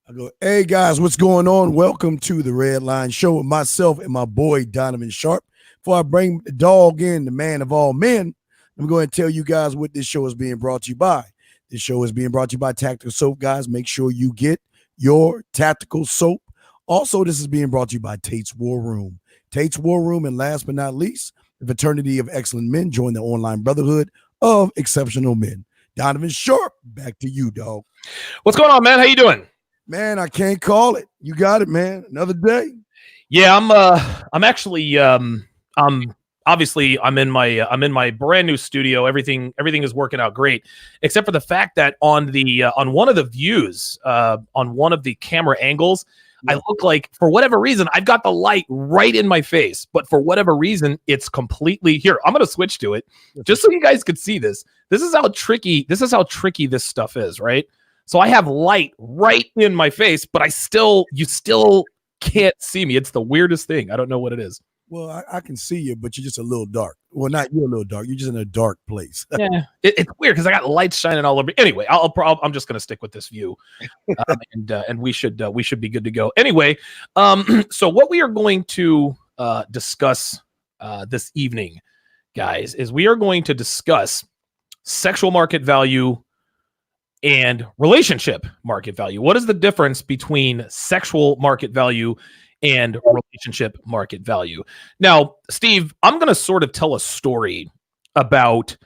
I go, hey guys, what's going on? Welcome to the Redline Show with myself and my boy Donovan Sharpe. Before I bring the dog in, the man of all men, I'm going to tell you guys what this show is being brought to you by. This show is being brought to you by Tactical Soap, guys. Make sure you get your tactical soap. Also, this is being brought to you by Tate's War Room. Tate's War Room, and last but not least, the fraternity of excellent men join the online brotherhood of exceptional men. Donovan Sharpe, back to you, dog. What's going on, man? How you doing? Man, I can't call it. You got it, man. Another day. Yeah, I'm actually obviously I'm in my brand new studio. Everything is working out great, except for the fact that on one of the views, on one of the camera angles, I look like, for whatever reason, I've got the light right in my face, but for whatever reason, it's completely here. I'm gonna switch to it just so you guys could see this. This is how tricky this stuff is, right? So I have light right in my face, but you still can't see me. It's the weirdest thing. I don't know what it is. Well, I can see you, but you're just a little dark. Well, not you're a little dark. You're just in a dark place. Yeah, it's weird because I got lights shining all over. Anyway, I'm just gonna stick with this view, and we should be good to go. Anyway, so what we are going to discuss this evening, guys, is we are going to discuss sexual market value and relationship market value. What is the difference between sexual market value and relationship market value? Now, Steve, I'm going to sort of tell a story about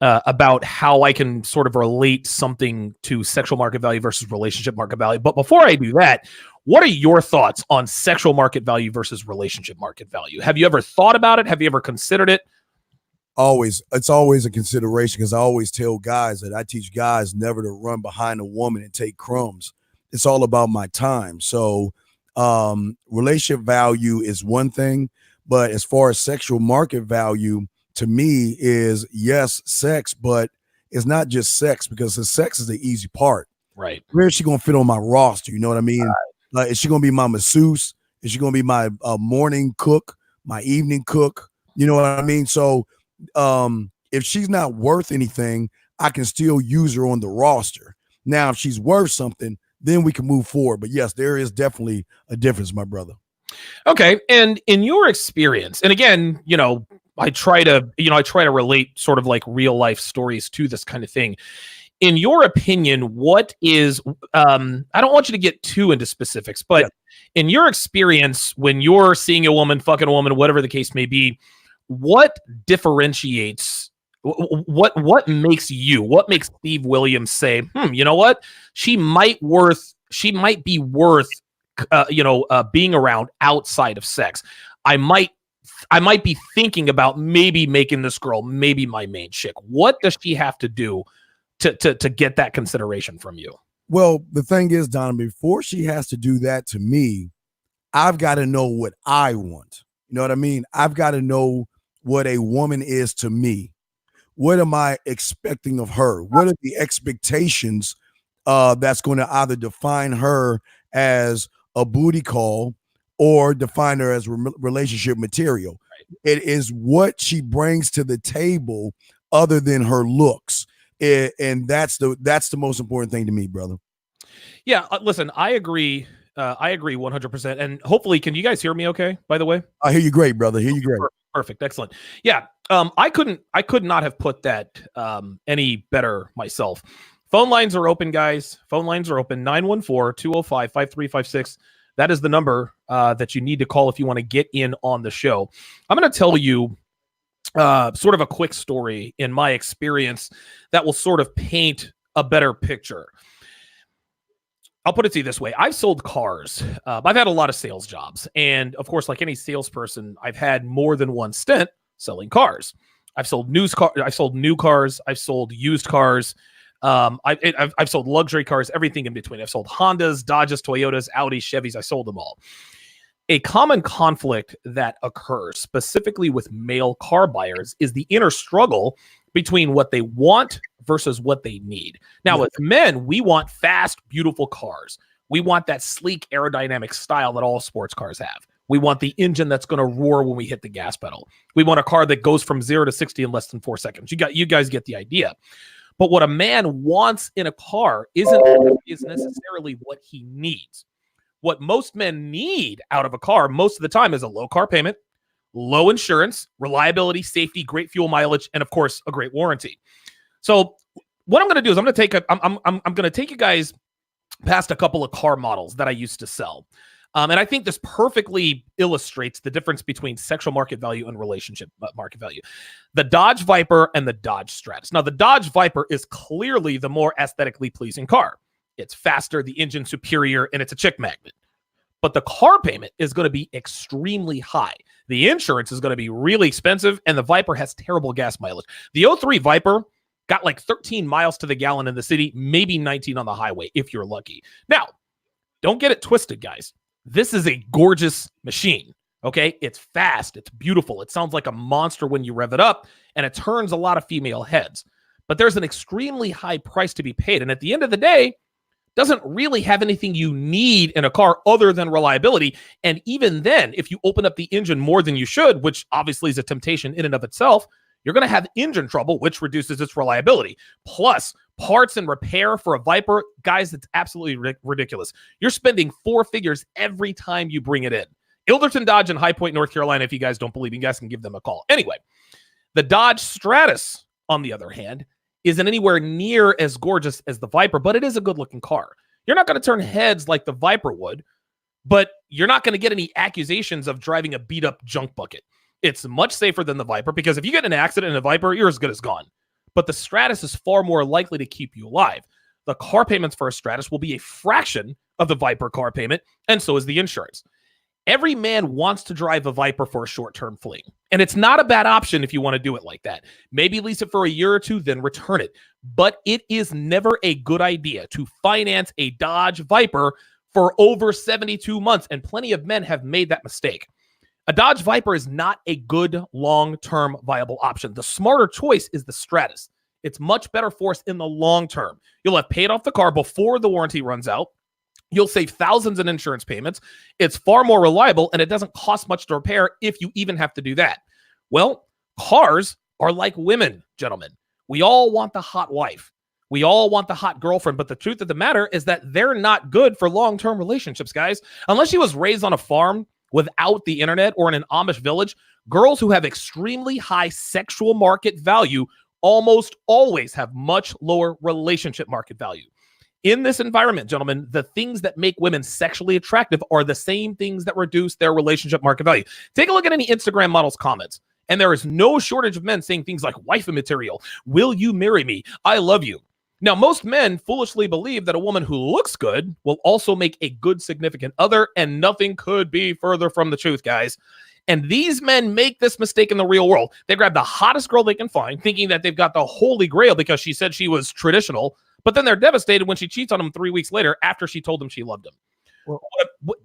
how I can sort of relate something to sexual market value versus relationship market value. But before I do that, what are your thoughts on sexual market value versus relationship market value? Have you ever thought about it? Have you ever considered it? It's always a consideration, because I always tell guys that I teach guys never to run behind a woman and take crumbs. It's all about my time. So relationship value is one thing, but as far as sexual market value, to me, is yes, sex, but it's not just sex, because the sex is the easy part. Right. Where is she going to fit on my roster? You know what I mean? Is she going to be my masseuse? Is she going to be my morning cook, my evening cook? You know what I mean? So if she's not worth anything, I can still use her on the roster. Now, if she's worth something, then we can move forward. But yes, there is definitely a difference, my brother. Okay. And in your experience, and again, I try to relate sort of like real life stories to this kind of thing. In your opinion, what is, I don't want you to get too into specifics, but in your experience, when you're seeing a woman, fucking a woman, whatever the case may be, what differentiates, what makes Steve Williams say, you know what, she might be worth being around outside of sex. I might be thinking about maybe making this girl maybe my main chick. What does she have to do to get that consideration from you? Well, the thing is, Don, before she has to do that to me, I've got to know what I want. You know what I mean? I've got to know what a woman is to me. What am I expecting of her? What are the expectations that's going to either define her as a booty call or define her as relationship material? Right. It is what she brings to the table other than her looks. And that's the most important thing to me, brother. Yeah, listen, I agree 100%. And hopefully, can you guys hear me okay, by the way? I hear you great, brother. Hear you great. Perfect. Excellent. Yeah. I could not have put that any better myself. Phone lines are open, guys. Phone lines are open. 914-205-5356. That is the number that you need to call if you want to get in on the show. I'm going to tell you sort of a quick story in my experience that will sort of paint a better picture. I'll put it to you this way. I've sold cars. I've had a lot of sales jobs. And of course, like any salesperson, I've had more than one stint selling cars. I've sold new cars. I've sold used cars. I've sold luxury cars, everything in between. I've sold Hondas, Dodges, Toyotas, Audis, Chevys. I sold them all. A common conflict that occurs specifically with male car buyers is the inner struggle between what they want versus what they need. Now, with men, we want fast, beautiful cars. We want that sleek aerodynamic style that all sports cars have. We want the engine that's going to roar when we hit the gas pedal. We want a car that goes from 0 to 60 in less than 4 seconds. You guys get the idea. But what a man wants in a car is necessarily what he needs. What most men need out of a car most of the time is a low car payment, low insurance, reliability, safety, great fuel mileage, and of course, a great warranty. So what I'm going to do is I'm going to take you guys past a couple of car models that I used to sell. And I think this perfectly illustrates the difference between sexual market value and relationship market value. The Dodge Viper and the Dodge Stratus. Now, the Dodge Viper is clearly the more aesthetically pleasing car. It's faster, the engine superior, and it's a chick magnet. But the car payment is going to be extremely high. The insurance is going to be really expensive, and the Viper has terrible gas mileage. The 03 Viper got like 13 miles to the gallon in the city, maybe 19 on the highway, if you're lucky. Now, don't get it twisted, guys. This is a gorgeous machine, okay? It's fast. It's beautiful. It sounds like a monster when you rev it up, and it turns a lot of female heads. But there's an extremely high price to be paid, and at the end of the day, doesn't really have anything you need in a car other than reliability. And even then, if you open up the engine more than you should, which obviously is a temptation in and of itself, you're going to have engine trouble, which reduces its reliability. Plus, parts and repair for a Viper, guys, it's absolutely ridiculous. You're spending 4 figures every time you bring it in. Ilderton Dodge in High Point, North Carolina, if you guys don't believe me, you guys can give them a call. Anyway, the Dodge Stratus, on the other hand, isn't anywhere near as gorgeous as the Viper, but it is a good-looking car. You're not going to turn heads like the Viper would, but you're not going to get any accusations of driving a beat-up junk bucket. It's much safer than the Viper, because if you get in an accident in a Viper, you're as good as gone. But the Stratus is far more likely to keep you alive. The car payments for a Stratus will be a fraction of the Viper car payment, and so is the insurance. Every man wants to drive a Viper for a short-term fling, and it's not a bad option if you want to do it like that. Maybe lease it for a year or two, then return it. But it is never a good idea to finance a Dodge Viper for over 72 months, and plenty of men have made that mistake. A Dodge Viper is not a good long-term viable option. The smarter choice is the Stratus. It's much better for us in the long term. You'll have paid off the car before the warranty runs out. You'll save thousands in insurance payments. It's far more reliable, and it doesn't cost much to repair if you even have to do that. Well, cars are like women, gentlemen. We all want the hot wife. We all want the hot girlfriend, but the truth of the matter is that they're not good for long-term relationships, guys. Unless she was raised on a farm without the internet or in an Amish village, girls who have extremely high sexual market value almost always have much lower relationship market value. In this environment, gentlemen, the things that make women sexually attractive are the same things that reduce their relationship market value. Take a look at any Instagram model's comments, and there is no shortage of men saying things like wifey material, will you marry me, I love you. Now, most men foolishly believe that a woman who looks good will also make a good significant other, and nothing could be further from the truth, guys. And these men make this mistake in the real world. They grab the hottest girl they can find, thinking that they've got the holy grail because she said she was traditional, but then they're devastated when she cheats on them 3 weeks later after she told them she loved him. Well,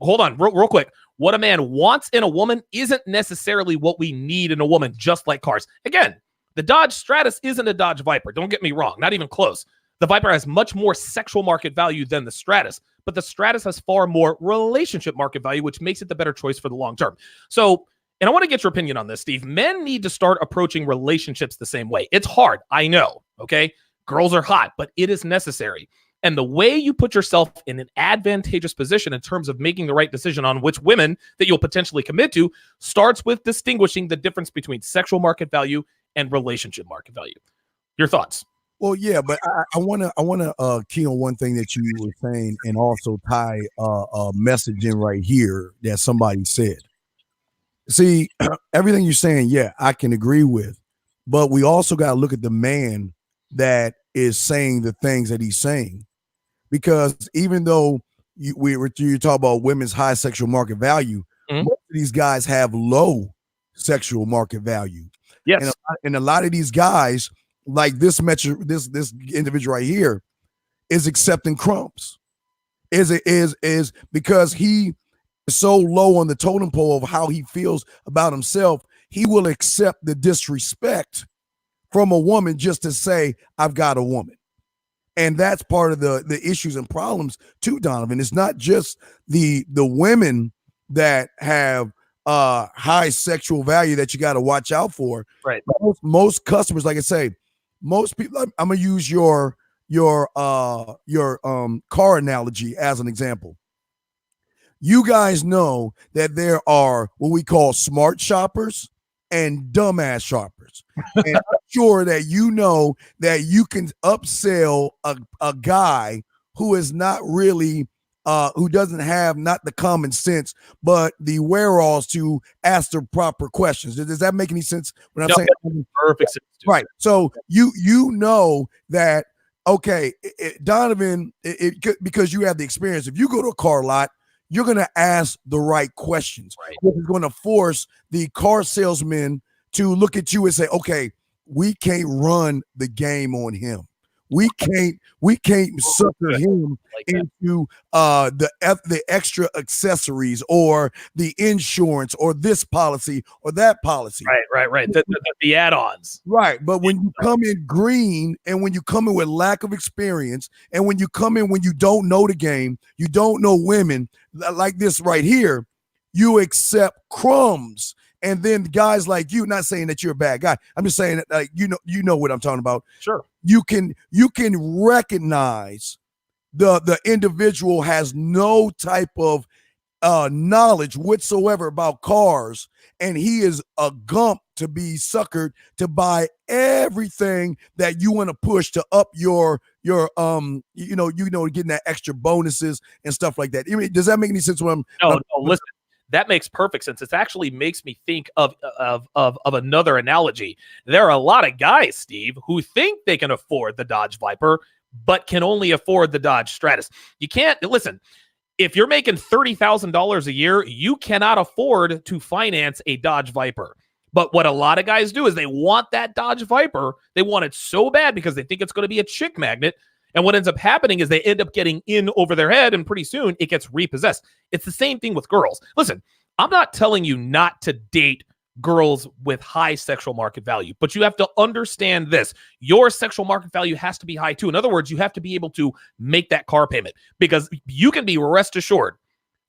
hold on, real quick. What a man wants in a woman isn't necessarily what we need in a woman, just like cars. Again, the Dodge Stratus isn't a Dodge Viper. Don't get me wrong, not even close. The Viper has much more sexual market value than the Stratus, but the Stratus has far more relationship market value, which makes it the better choice for the long term. So, and I want to get your opinion on this, Steve. Men need to start approaching relationships the same way. It's hard, I know, okay? Girls are hot, but it is necessary. And the way you put yourself in an advantageous position in terms of making the right decision on which women that you'll potentially commit to starts with distinguishing the difference between sexual market value and relationship market value. Your thoughts? Well, yeah, but I want to key on one thing that you were saying, and also tie a message in right here that somebody said. See, everything you're saying, yeah, I can agree with, but we also got to look at the man that is saying the things that he's saying, because even though you talk about women's high sexual market value, most of these guys have low sexual market value. Yes, and a lot of these guys, like this individual right here, is accepting crumbs. Is because he is so low on the totem pole of how he feels about himself, he will accept the disrespect from a woman just to say, I've got a woman. And that's part of the issues and problems too, Donovan. It's not just the women that have high sexual value that you got to watch out for. Right. Most customers, like I say, most people, I'm gonna use your car analogy as an example. You guys know that there are what we call smart shoppers and dumbass shoppers. And I'm sure that you know that you can upsell a guy who is not really who doesn't have not the common sense, but the wherewithal to ask the proper questions. Does that make any sense? When I'm saying perfect sense, dude. Right. So you know that okay, Donovan, because you have the experience. If you go to a car lot, you're going to ask the right questions. Right. Which is going to force the car salesman to look at you and say, okay, we can't run the game on him. We can't sucker him into the extra accessories or the insurance or this policy or that policy. Right. The add-ons. Right. But when you come in green and when you come in with lack of experience and when you come in when you don't know the game, you don't know women like this right here, you accept crumbs. And then guys like you, not saying that you're a bad guy. I'm just saying that like you know what I'm talking about. Sure. You can recognize the individual has no type of knowledge whatsoever about cars, and he is a gump to be suckered to buy everything that you want to push to up your getting that extra bonuses and stuff like that. I mean, does that make any sense? No, listen. That makes perfect sense. It actually makes me think of another analogy. There are a lot of guys, Steve, who think they can afford the Dodge Viper, but can only afford the Dodge Stratus. You can't listen. If you're making $30,000 a year, you cannot afford to finance a Dodge Viper. But what a lot of guys do is they want that Dodge Viper. They want it so bad because they think it's going to be a chick magnet. And what ends up happening is they end up getting in over their head, and pretty soon it gets repossessed. It's the same thing with girls. Listen, I'm not telling you not to date girls with high sexual market value, but you have to understand this. Your sexual market value has to be high too. In other words, you have to be able to make that car payment, because you can be rest assured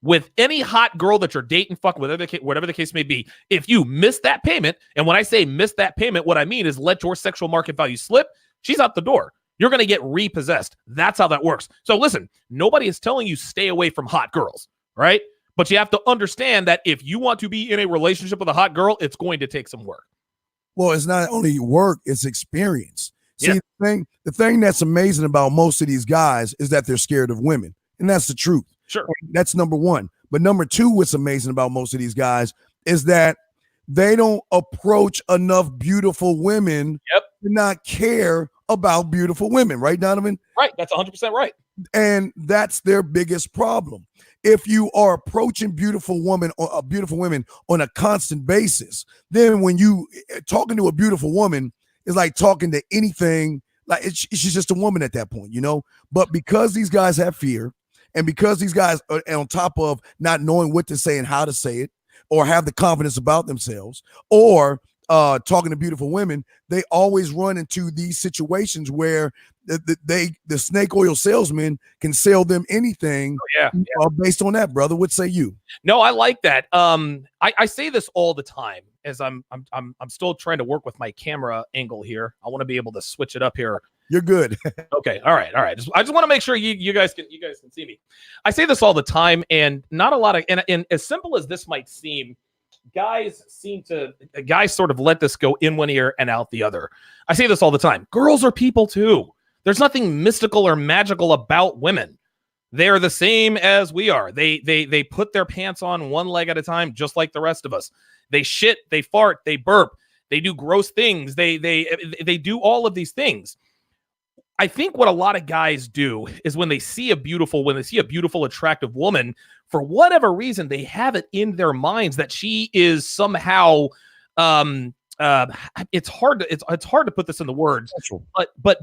with any hot girl that you're dating, fuck, whatever the case may be, if you miss that payment, and when I say miss that payment, what I mean is let your sexual market value slip, she's out the door. You're going to get repossessed. That's how that works. So listen, nobody is telling you stay away from hot girls, right? But you have to understand that if you want to be in a relationship with a hot girl, it's going to take some work. Well, it's not only work, it's experience. See, Yeah. the thing that's amazing about most of these guys is that they're scared of women. And that's the truth. Sure. That's number one. But number two, what's amazing about most of these guys is that they don't approach enough beautiful women to not care about beautiful women, right, Donovan? Right. That's 100% right. And that's their biggest problem. If you are approaching beautiful women on a constant basis, then when you talking to a beautiful woman is like talking to anything, like she's just a woman at that point, you know? But because these guys have fear, and because these guys are on top of not knowing what to say and how to say it, or have the confidence about themselves, or talking to beautiful women, they always run into these situations where the snake oil salesman can sell them anything. Based on that, brother. What say you? No, I like that. I say this all the time as I'm still trying to work with my camera angle here. I want to be able to switch it up here. You're good. Okay. All right. I just want to make sure you guys can see me. I say this all the time, and not a lot of, and as simple as this might seem, guys sort of let this go in one ear and out the other. I say this all the time. Girls are people too. There's nothing mystical or magical about women. They're the same as we are. They put their pants on one leg at a time, just like the rest of us. They shit, they fart, they burp, they do gross things. They do all of these things. I think what a lot of guys do is when they see a beautiful, attractive woman, for whatever reason, they have it in their minds that she is somehow, it's hard to put this into words, but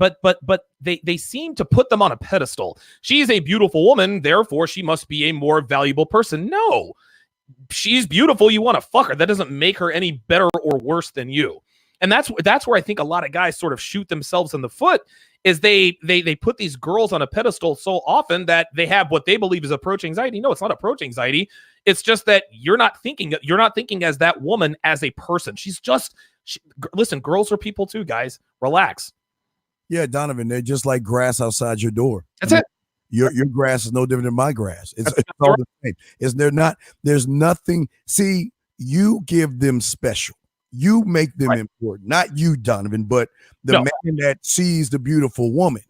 they seem to put them on a pedestal. She's a beautiful woman, therefore she must be a more valuable person. No, she's beautiful. You want to fuck her. That doesn't make her any better or worse than you. And that's where I think a lot of guys sort of shoot themselves in the foot, is they put these girls on a pedestal so often that they have what they believe is approach anxiety. No, it's not approach anxiety. It's just that you're not thinking as that woman as a person. Listen, girls are people too, guys. Relax. Yeah, Donovan, they're just like grass outside your door. That's it. Your grass is no different than my grass. It's all right. the same. There's nothing. See, you give them special. You make them important. Not you, Donovan, but the man that sees the beautiful woman.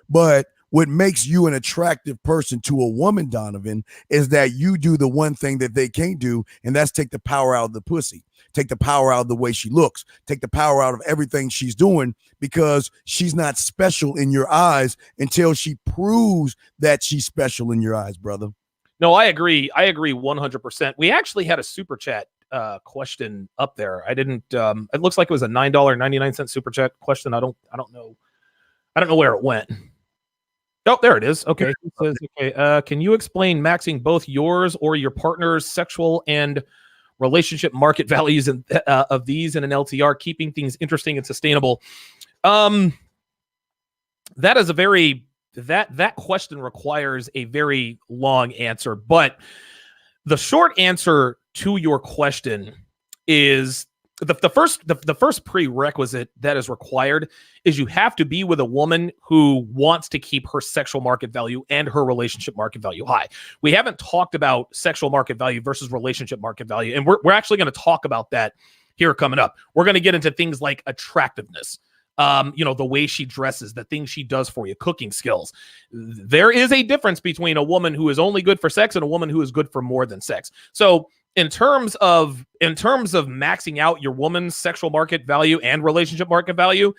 But what makes you an attractive person to a woman, Donovan, is that you do the one thing that they can't do, and that's take the power out of the pussy, take the power out of the way she looks, take the power out of everything she's doing, because she's not special in your eyes until she proves that she's special in your eyes, brother. No, I agree. I agree 100%. We actually had a super chat question up there. I didn't. It looks like it was a $9.99 super chat question. I don't know. I don't know where it went. Oh, there it is. Okay. It says, okay. Can you explain maxing both yours or your partner's sexual and relationship market values of these in an LTR, keeping things interesting and sustainable? That is a very that question requires a very long answer, but the short answer to your question is the first prerequisite that is required is you have to be with a woman who wants to keep her sexual market value and her relationship market value high. We haven't talked about sexual market value versus relationship market value, and we're actually going to talk about that here coming up. We're going to get into things like attractiveness, the way she dresses, the things she does for you, cooking skills. There is a difference between a woman who is only good for sex and a woman who is good for more than sex. So in terms of maxing out your woman's sexual market value and relationship market value,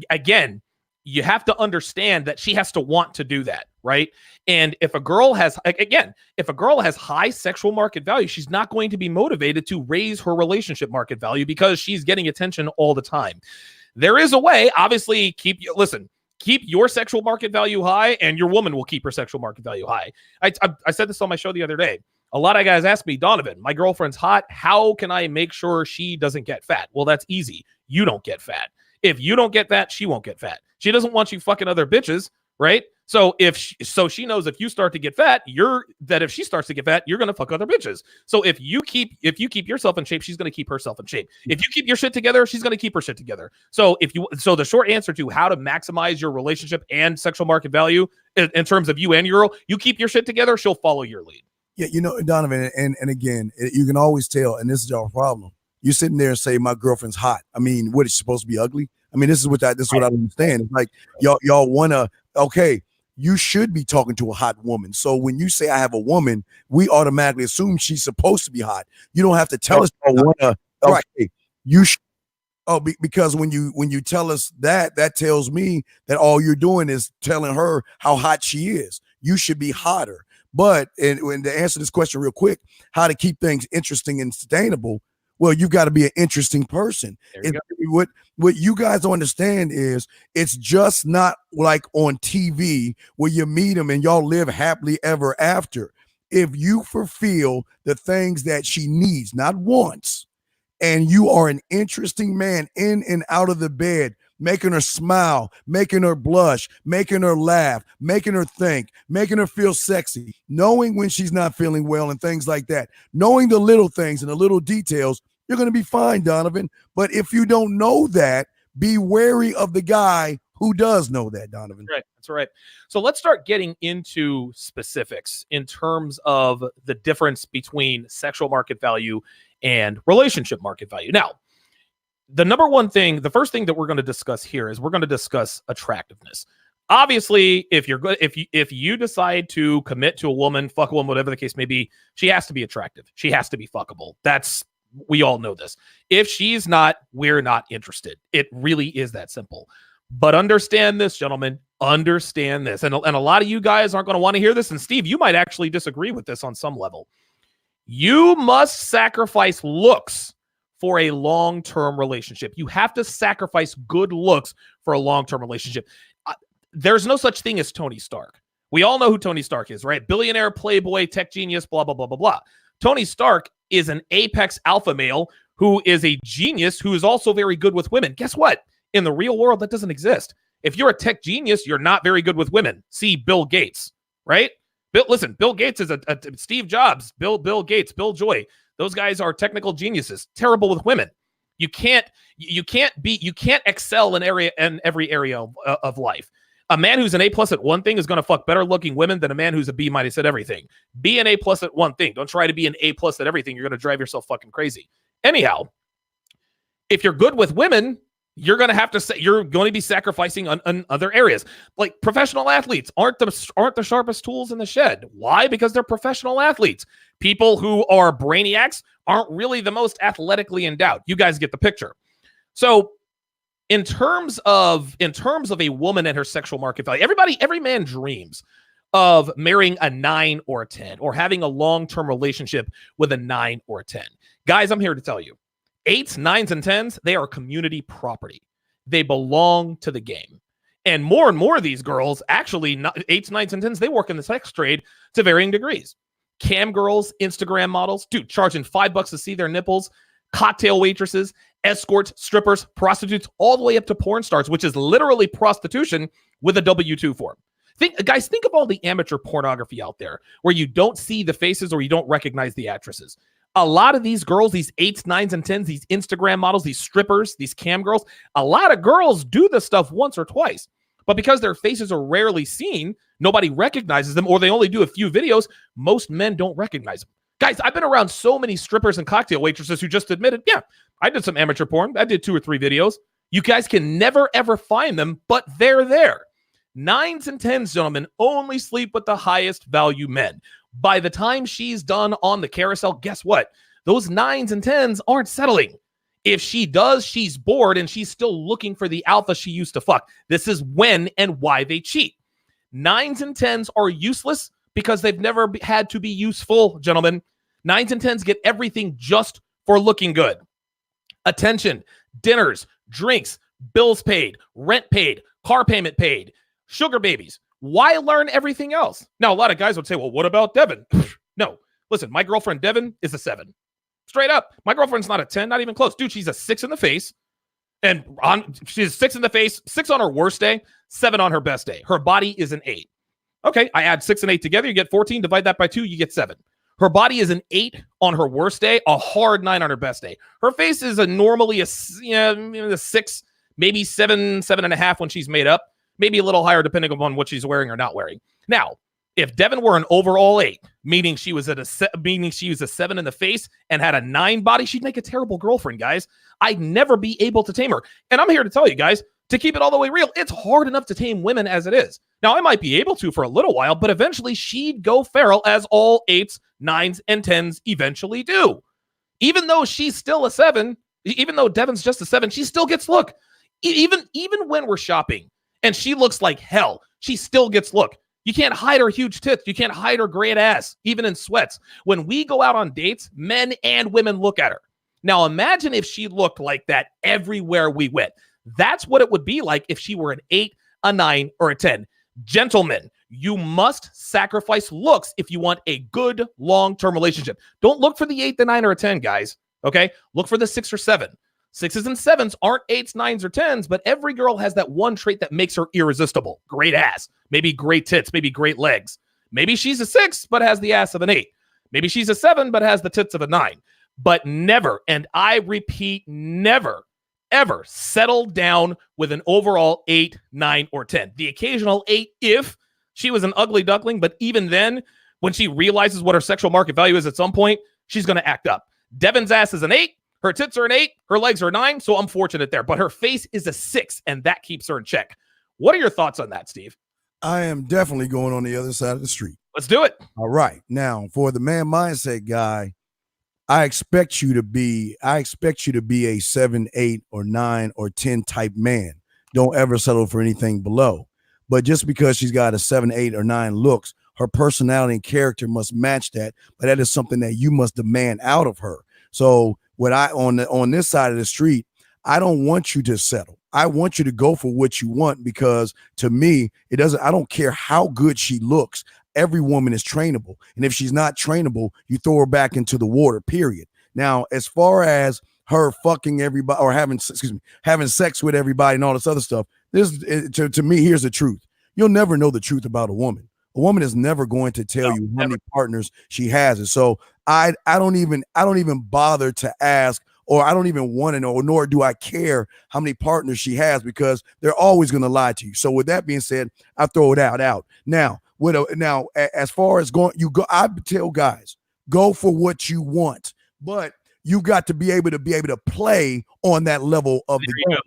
again, you have to understand that she has to want to do that, right? And if a girl has high sexual market value, she's not going to be motivated to raise her relationship market value because she's getting attention all the time. There is a way, obviously, keep your sexual market value high, and your woman will keep her sexual market value high. I said this on my show the other day. A lot of guys ask me, Donovan, my girlfriend's hot. How can I make sure she doesn't get fat? Well, that's easy. You don't get fat. If you don't get fat, she won't get fat. She doesn't want you fucking other bitches, right? So she knows if you start to get fat, if she starts to get fat, you're gonna fuck other bitches. So if you keep yourself in shape, she's gonna keep herself in shape. If you keep your shit together, she's gonna keep her shit together. So the short answer to how to maximize your relationship and sexual market value in terms of you and your girl, you keep your shit together, she'll follow your lead. Yeah, Donovan, and again, you can always tell, and this is your problem. You're sitting there and say, my girlfriend's hot. I mean, what, is she supposed to be ugly? I mean, this is what I understand. It's like y'all wanna, okay, you should be talking to a hot woman. So when you say I have a woman, we automatically assume she's supposed to be hot. You don't have to tell us. Okay, you should. Oh, because when you tell us that tells me that all you're doing is telling her how hot she is. You should be hotter. But and to answer this question real quick, how to keep things interesting and sustainable, well, you've got to be an interesting person. What you guys don't understand is it's just not like on TV where you meet them and y'all live happily ever after. If you fulfill the things that she needs, not wants, and you are an interesting man in and out of the bed, making her smile, making her blush, making her laugh, making her think, making her feel sexy, knowing when she's not feeling well and things like that, knowing the little things and the little details, you're going to be fine, Donovan. But if you don't know that, be wary of the guy who does know that, Donovan. Right. That's right. So let's start getting into specifics in terms of the difference between sexual market value and relationship market value. Now, the first thing that we're going to discuss here is we're going to discuss attractiveness. Obviously, if you decide to commit to a woman, fuck a woman, whatever the case may be, she has to be attractive. She has to be fuckable. We all know this. If she's not, we're not interested. It really is that simple. But understand this, gentlemen. Understand this. And a lot of you guys aren't going to want to hear this. And Steve, you might actually disagree with this on some level. You must sacrifice looks for a long-term relationship. You have to sacrifice good looks for a long-term relationship. There's no such thing as Tony Stark. We all know who Tony Stark is, right? Billionaire, playboy, tech genius, blah, blah, blah, blah, blah. Tony Stark is an apex alpha male who is a genius who is also very good with women. Guess what? In the real world, that doesn't exist. If you're a tech genius, you're not very good with women. See Bill Gates, right? Bill Gates is a Steve Jobs, Bill Gates, Bill Joy. Those guys are technical geniuses, terrible with women. You can't excel in every area of life. A man who's an A+ at one thing is going to fuck better looking women than a man who's a B- at everything. Be an A+ at one thing. Don't try to be an A+ at everything. You're going to drive yourself fucking crazy. Anyhow, if you're good with women, you're going to be sacrificing on other areas. Like professional athletes aren't the sharpest tools in the shed. Why? Because they're professional athletes. People who are brainiacs aren't really the most athletically endowed. You guys get the picture. So in terms of a woman and her sexual market value, every man dreams of marrying a 9 or a 10 or having a long-term relationship with a 9 or a 10. Guys, I'm here to tell you, 8s, 9s, and 10s, they are community property. They belong to the game. And more of these girls, actually, 8s, 9s, and 10s, they work in the sex trade to varying degrees. Cam girls, Instagram models, dude, charging $5 to see their nipples, cocktail waitresses, escorts, strippers, prostitutes, all the way up to porn stars, which is literally prostitution with a W-2 form. Think of all the amateur pornography out there where you don't see the faces or you don't recognize the actresses. A lot of these girls, these 8s, 9s, and 10s, these Instagram models, these strippers, these cam girls, a lot of girls do this stuff once or twice. But because their faces are rarely seen, nobody recognizes them, or they only do a few videos, most men don't recognize them. Guys, I've been around so many strippers and cocktail waitresses who just admitted, yeah, I did some amateur porn. I did 2 or 3 videos. You guys can never, ever find them, but they're there. 9s and 10s, gentlemen, only sleep with the highest value men. By the time she's done on the carousel, guess what? Those 9s and 10s aren't settling. If she does, she's bored and she's still looking for the alpha she used to fuck. This is when and why they cheat. 9s and 10s are useless because they've never had to be useful, gentlemen. 9s and 10s get everything just for looking good. Attention, dinners, drinks, bills paid, rent paid, car payment paid, sugar babies. Why learn everything else? Now, a lot of guys would say, well, what about Devin? No. Listen, my girlfriend Devin is a 7. Straight up. My girlfriend's not a 10, not even close. Dude, she's a 6 in the face. And she's 6 in the face, 6 on her worst day, 7 on her best day. Her body is an 8. Okay, I add 6 and 8 together, you get 14. Divide that by 2, you get 7. Her body is an 8 on her worst day, a hard 9 on her best day. Her face is normally a 6, maybe 7, 7.5 when she's made up. Maybe a little higher depending upon what she's wearing or not wearing. Now, if Devin were an overall 8, meaning she was a 7 in the face and had a 9 body, she'd make a terrible girlfriend, guys. I'd never be able to tame her. And I'm here to tell you guys, to keep it all the way real, it's hard enough to tame women as it is. Now, I might be able to for a little while, but eventually she'd go feral, as all 8s, 9s, and 10s eventually do. Even though she's still a 7, even though Devin's just a 7, she still gets look. Even when we're shopping and she looks like hell, she still gets look. You can't hide her huge tits. You can't hide her great ass, even in sweats. When we go out on dates, men and women look at her. Now, imagine if she looked like that everywhere we went. That's what it would be like if she were an 8, a 9, or a 10. Gentlemen, you must sacrifice looks if you want a good long-term relationship. Don't look for the 8, the 9, or a 10, guys. Okay? Look for the 6 or 7. 6s and 7s aren't 8s, 9s, or 10s, but every girl has that one trait that makes her irresistible. Great ass. Maybe great tits. Maybe great legs. Maybe she's a 6, but has the ass of an 8. Maybe she's a 7, but has the tits of a 9. But never, and I repeat, never, ever settle down with an overall 8, 9, or 10. The occasional 8 if she was an ugly duckling, but even then, when she realizes what her sexual market value is at some point, she's going to act up. Devin's ass is an 8. Her tits are an 8, her legs are 9, so I'm fortunate there. But her face is a 6, and that keeps her in check. What are your thoughts on that, Steve? I am definitely going on the other side of the street. Let's do it. All right. Now, for the man mindset guy, I expect you to be a 7, 8, or 9, or 10 type man. Don't ever settle for anything below. But just because she's got a 7, 8, or 9 looks, her personality and character must match that. But that is something that you must demand out of her. So on this side of the street, I don't want you to settle. I want you to go for what you want, because to me, I don't care how good she looks. Every woman is trainable. And if she's not trainable, you throw her back into the water, period. Now, as far as her fucking everybody or having sex with everybody and all this other stuff, to me, here's the truth. You'll never know the truth about a woman. A woman is never going to tell you how many partners she has. And so I don't even bother to ask, or I don't even want to know, nor do I care how many partners she has, because they're always going to lie to you. So with that being said, I throw it out. Now, as far as I tell guys, go for what you want, but you got to be able to play on that level of the game.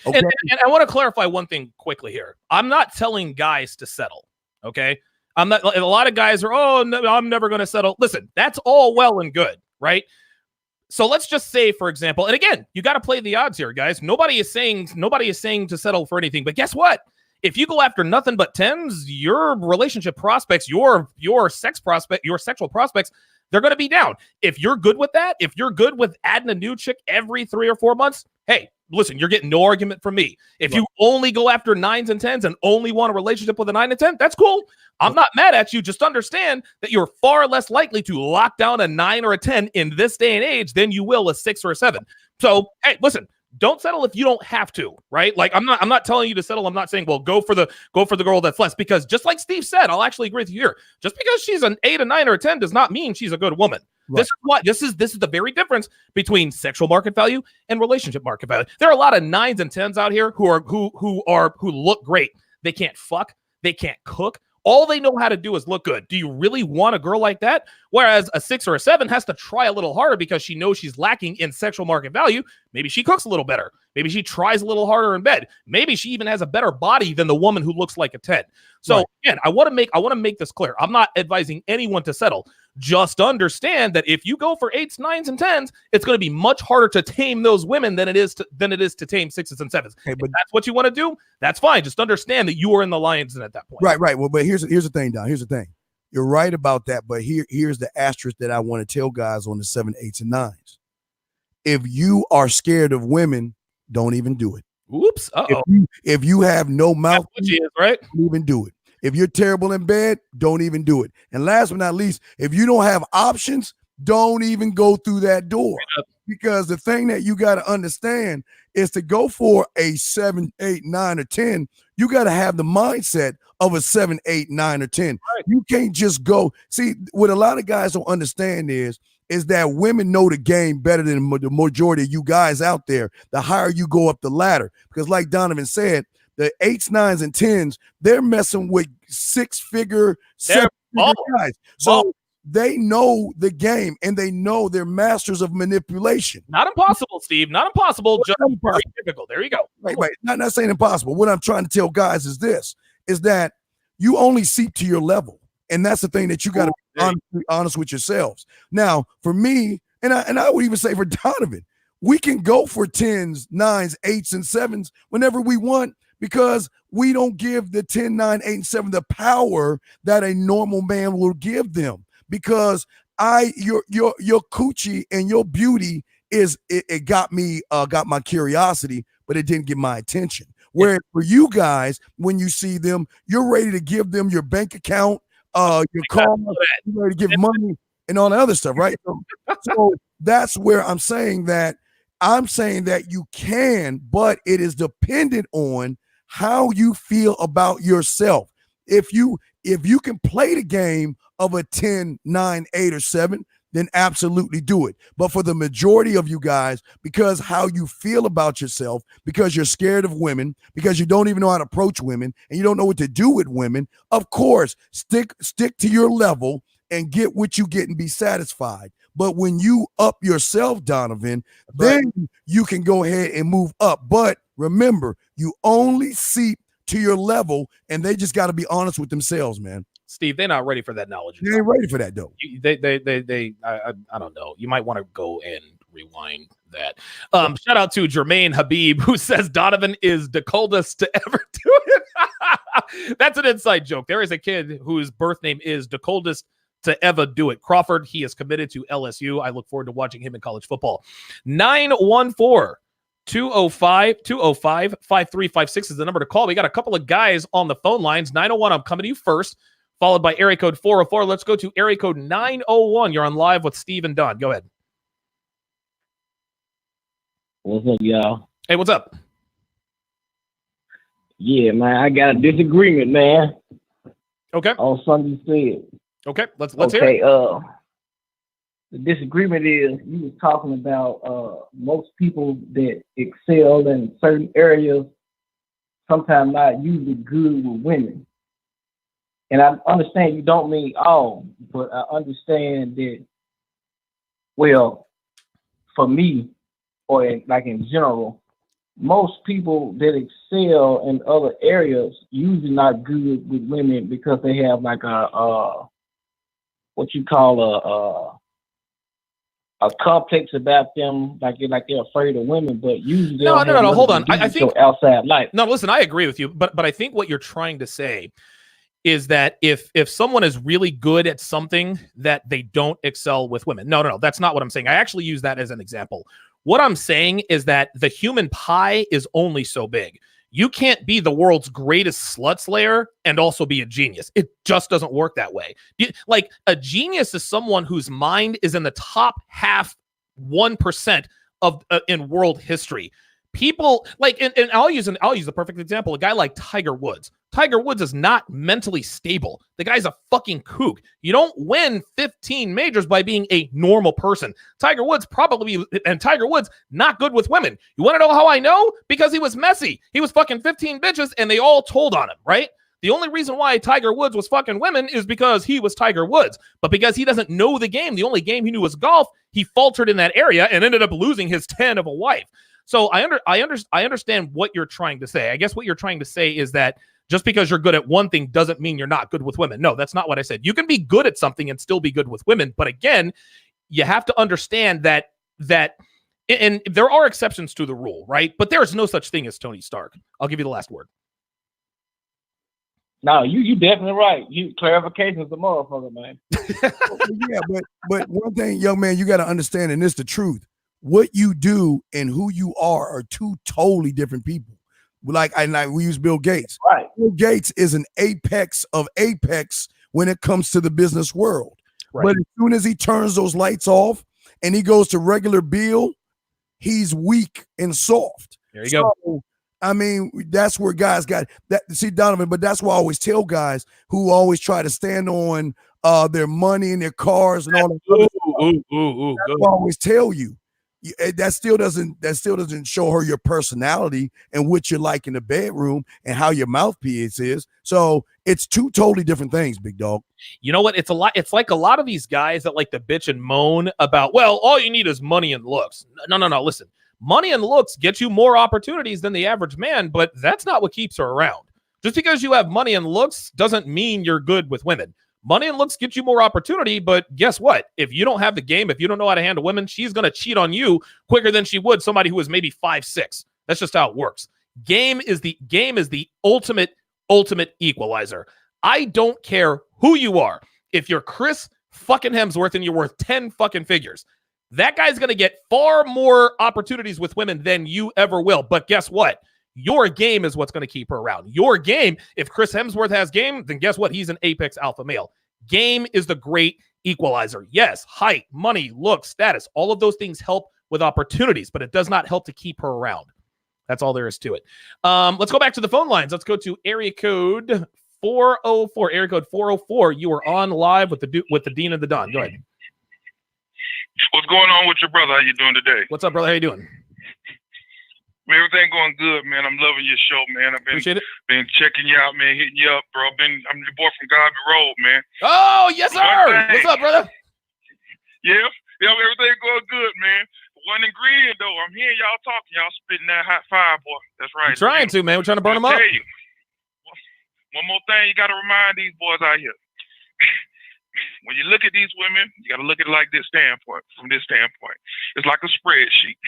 Okay. And I want to clarify one thing quickly here. I'm not telling guys to settle. Okay. I'm not. A lot of guys are, oh, no, I'm never going to settle. Listen, that's all well and good, right? So let's just say, for example, and again, you got to play the odds here, guys. Nobody is saying to settle for anything. But guess what? If you go after nothing but 10s, your relationship prospects, your sexual prospects, they're going to be down. If you're good with that, if you're good with adding a new chick every 3 or 4 months, hey, listen, you're getting no argument from me. If you only go after 9s and 10s and only want a relationship with a 9 and 10, that's cool. I'm not mad at you. Just understand that you're far less likely to lock down a 9 or a 10 in this day and age than you will a 6 or a 7. So, hey, listen, don't settle if you don't have to, right? Like I'm not telling you to settle. I'm not saying, well, go for the girl that's less, because just like Steve said, I'll actually agree with you here. Just because she's an 8, a 9, or a 10 does not mean she's a good woman. Right. This is the very difference between sexual market value and relationship market value. There are a lot of 9s and 10s out here who look great. They can't fuck. They can't cook. All they know how to do is look good. Do you really want a girl like that? Whereas a 6 or a 7 has to try a little harder because she knows she's lacking in sexual market value. Maybe she cooks a little better. Maybe she tries a little harder in bed. Maybe she even has a better body than the woman who looks like a 10. So again, I want to make this clear. I'm not advising anyone to settle. Just understand that if you go for 8s, 9s, and 10s, it's going to be much harder to tame those women than it is to tame 6s and 7s. Okay, but if that's what you want to do, that's fine. Just understand that you are in the lion's den at that point. Right. Well, but here's the thing, Don. Here's the thing. You're right about that, but here's the asterisk that I want to tell guys on the 7, 8s, and 9s. If you are scared of women, don't even do it. Oops. If you have no mouth, right? Don't even do it. If you're terrible in bed, don't even do it. And last but not least, if you don't have options, don't even go through that door. Because the thing that you got to understand is, to go for a 7, 8, 9, or 10, you got to have the mindset of a 7, 8, 9, or 10. Right. You can't just go. See, what a lot of guys don't understand is that women know the game better than the majority of you guys out there. The higher you go up the ladder, because like Donovan said, the 8s, 9s, and 10s, they're messing with 6-figure, 7-figure guys. So they know the game, and they know they're masters of manipulation. Not impossible, Steve. Not impossible. Just very difficult. There you go. Right. Not saying impossible. What I'm trying to tell guys is that you only seep to your level. And that's the thing that you got to be honest with yourselves. Now, for me, and I would even say for Donovan, we can go for 10s, 9s, 8s, and 7s whenever we want, because we don't give the 10, 9, 8, and 7 the power that a normal man will give them. Because your coochie and your beauty it got my curiosity, but it didn't get my attention. Whereas for you guys, when you see them, you're ready to give them your bank account, your car, you're ready to give money and all the other stuff, right? So that's where I'm saying that you can, but it is dependent on how you feel about yourself. If you can play the game of a 10, 9, 8, or 7, then absolutely do it. But for the majority of you guys, because how you feel about yourself, because you're scared of women, because you don't even know how to approach women, and you don't know what to do with women, of course, stick to your level and get what you get and be satisfied. But when you up yourself, Donovan, then you can go ahead and move up. But remember, you only seep to your level, and they just got to be honest with themselves, man. Steve, they're not ready for that knowledge. They ain't ready for that, though. I don't know. You might want to go and rewind that. Shout out to Jermaine Habib, who says Donovan is the coldest to ever do it. That's an inside joke. There is a kid whose birth name is the coldest to ever do it. Crawford, he is committed to LSU. I look forward to watching him in college football. 914-205-5356 is the number to call. We got a couple of guys on the phone lines. 901, I'm coming to you first, followed by area code 404. Let's go to area code 901. You're on live with Steve and Don. Go ahead. What's up, y'all? Hey, what's up? Yeah, man, I got a disagreement, man. Okay. On something you said. Okay, let's hear it. The disagreement is you was talking about most people that excel in certain areas sometimes not usually good with women. And I understand you don't mean all, but I understand that, well, for me, or in general, most people that excel in other areas usually not good with women because they have like what you call a complex about them, like they're afraid of women, but usually they don't have hold on. nothing to do I with think your outside life. no, listen, I agree with you, but I think what you're trying to say is that if someone is really good at something that they don't excel with women. No, that's not what I'm saying. I actually use that as an example. What I'm saying is that the human pie is only so big. You can't be the world's greatest slut slayer and also be a genius. It just doesn't work that way. Like a genius is someone whose mind is in the top half 1% of in world history. People like, and I'll use the perfect example. A guy like Tiger Woods. Tiger Woods is not mentally stable. The guy's a fucking kook. You don't win 15 majors by being a normal person. Tiger Woods not good with women. You want to know how I know? Because he was messy. He was fucking 15 bitches and they all told on him, right? The only reason why Tiger Woods was fucking women is because he was Tiger Woods. But because he doesn't know the game, the only game he knew was golf, he faltered in that area and ended up losing his 10 of a wife. So I understand what you're trying to say. I guess what you're trying to say is that just because you're good at one thing doesn't mean you're not good with women. No, that's not what I said. You can be good at something and still be good with women. But again, you have to understand that and there are exceptions to the rule, right? But there's no such thing as Tony Stark. I'll give you the last word. No, you definitely right. Clarification is the motherfucker, man. Yeah, but one thing, young man, you got to understand, and this is the truth. What you do and who you are two totally different people. Like we use Bill Gates. Right. Bill Gates is an apex of apex when it comes to the business world. Right. But as soon as he turns those lights off and he goes to regular Bill, he's weak and soft. There you go. I mean, that's where guys got that. See, Donovan, but that's why I always tell guys who always try to stand on their money and their cars and all that. That's why I always tell you. That still doesn't show her your personality and what you're like in the bedroom and how your mouthpiece is. So it's two totally different things, big dog. You know what? It's like a lot of these guys that like to bitch and moan about, well, all you need is money and looks. No. Listen, money and looks get you more opportunities than the average man, but that's not what keeps her around. Just because you have money and looks doesn't mean you're good with women. Money and looks get you more opportunity, but guess what? If you don't have the game, if you don't know how to handle women, she's going to cheat on you quicker than she would somebody who is maybe 5'6". That's just how it works. Game is the ultimate equalizer. I don't care who you are. If you're Chris fucking Hemsworth and you're worth 10 fucking figures, that guy's going to get far more opportunities with women than you ever will. But guess what? Your game is what's going to keep her around. Your game, if Chris Hemsworth has game, then guess what? He's an apex alpha male. Game is the great equalizer. Yes, height, money, looks, status, all of those things help with opportunities, but it does not help to keep her around. That's all there is to it. Let's go back to the phone lines. Let's go to area code 404. Area code 404. You are on live with the Dean of the Don. Go ahead. What's going on with your brother? How you doing today? What's up, brother? How you doing? Everything going good, man. I'm loving your show, man. I've been checking you out, man, hitting you up, bro. I'm your boy from Godby Road, man. Oh, yes, sir. What's up, brother? Yeah, everything going good, man. One ingredient, though, I'm hearing y'all talking. Y'all spitting that hot fire, boy. That's right. We're trying to, man. We're trying to burn them up. One more thing you got to remind these boys out here. When you look at these women, you got to look at it like this standpoint. From this standpoint, it's like a spreadsheet.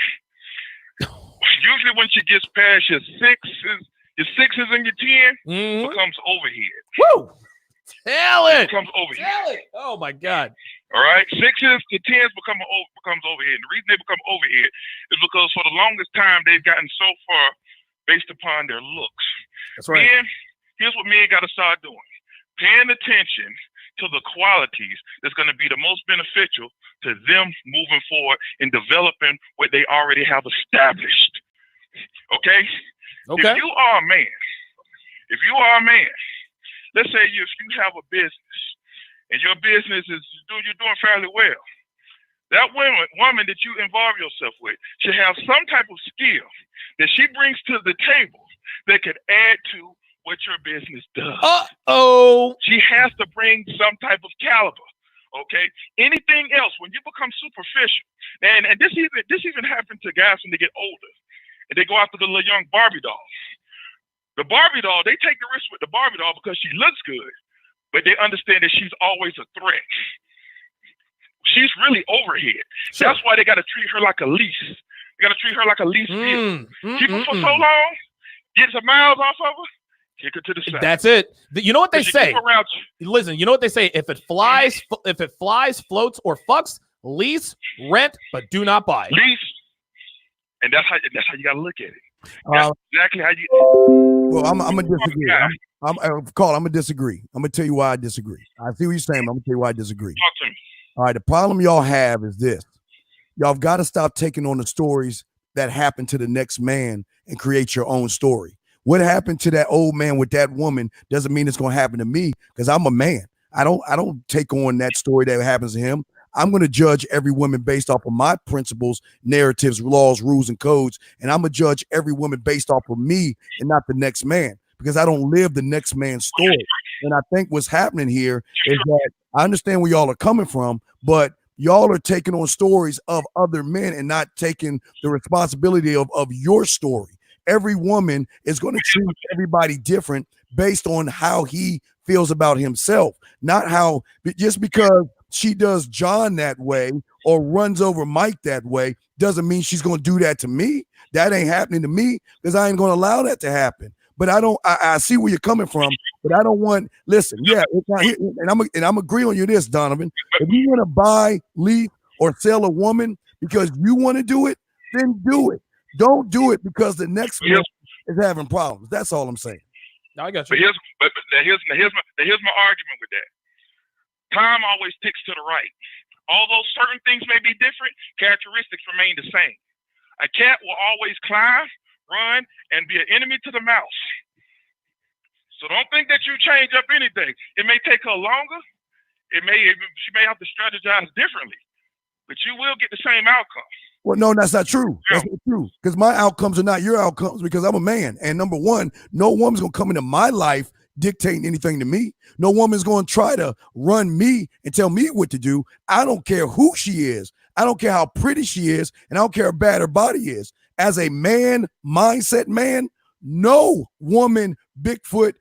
Usually when she gets past your sixes and your 10 becomes overhead. Woo! Tell it. Becomes overhead. Tell it. Oh my God. All right. 6s to 10s becomes overhead. And the reason they become overhead is because for the longest time they've gotten so far based upon their looks. That's right. Men, here's what men got to start doing. Paying attention to the qualities that's going to be the most beneficial to them moving forward in developing what they already have established. Okay? If you are a man, let's say if you have a business and your business you're doing fairly well, That woman that you involve yourself with should have some type of skill that she brings to the table that could add to what your business does. She has to bring some type of caliber. Okay. Anything else, when you become superficial, and this even happened to guys when they get older, and they go after the little young Barbie doll. The Barbie doll, they take the risk with the Barbie doll because she looks good, but they understand that she's always a threat. She's really overhead. Sure. That's why they got to treat her like a lease. They got to treat her like a lease. Keep her for so long, get some miles off of her, kick her to the side. That's it. You know what they say? Listen, you know what they say? If it flies, floats, or fucks, lease, rent, but do not buy. Lease, and that's how you got to look at it. That's exactly how you. Well, I'm gonna disagree. I'm gonna disagree. I'm gonna tell you why I disagree. I see what you're saying. I'm gonna tell you why I disagree. Talk to me. All right, the problem y'all have is this. Y'all have got to stop taking on the stories that happen to the next man and create your own story. What happened to that old man with that woman doesn't mean it's going to happen to me because I'm a man. I don't take on that story that happens to him. I'm going to judge every woman based off of my principles, narratives, laws, rules, and codes, and I'm going to judge every woman based off of me and not the next man because I don't live the next man's story. And I think what's happening here is that I understand where y'all are coming from, but y'all are taking on stories of other men and not taking the responsibility of your story. Every woman is going to treat everybody different based on how he feels about himself, not how just because she does John that way or runs over Mike that way doesn't mean she's going to do that to me. That ain't happening to me because I ain't going to allow that to happen. But I see where you're coming from, but I don't want, listen, yeah, it's not here, and I'm agreeing on you this, Donovan. If you want to buy, lease, or sell a woman because you want to do it, then do it. Don't do it because the next one is having problems. That's all I'm saying. No, I got you. But here's my argument with that. Time always ticks to the right. Although certain things may be different, characteristics remain the same. A cat will always climb, run, and be an enemy to the mouse. So don't think that you change up anything. It may take her longer. She may have to strategize differently, but you will get the same outcome. Well, no, that's not true. That's not true. Because my outcomes are not your outcomes because I'm a man. And number one, no woman's going to come into my life dictating anything to me. No woman's going to try to run me and tell me what to do. I don't care who she is. I don't care how pretty she is. And I don't care how bad her body is. As a man, mindset man, no woman, Bigfoot,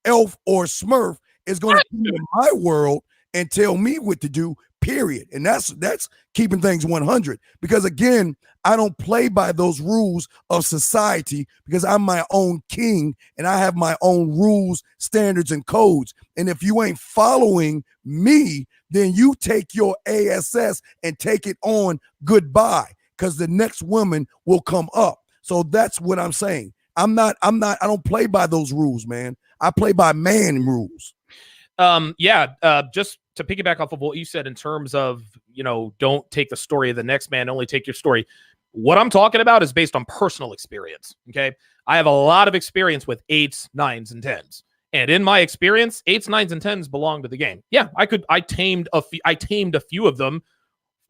elf, or Smurf is going to come into my world and tell me what to do, period. And that's keeping things 100. Because again, I don't play by those rules of society because I'm my own king and I have my own rules, standards, and codes. And if you ain't following me, then you take your ASS and take it on goodbye because the next woman will come up. So that's what I'm saying. I don't play by those rules, man. I play by man rules. Just to piggyback off of what you said in terms of, don't take the story of the next man, only take your story. What I'm talking about is based on personal experience. Okay. I have a lot of experience with 8s, 9s, and 10s. And in my experience, 8s, 9s, and 10s belong to the game. Yeah, I tamed a few of them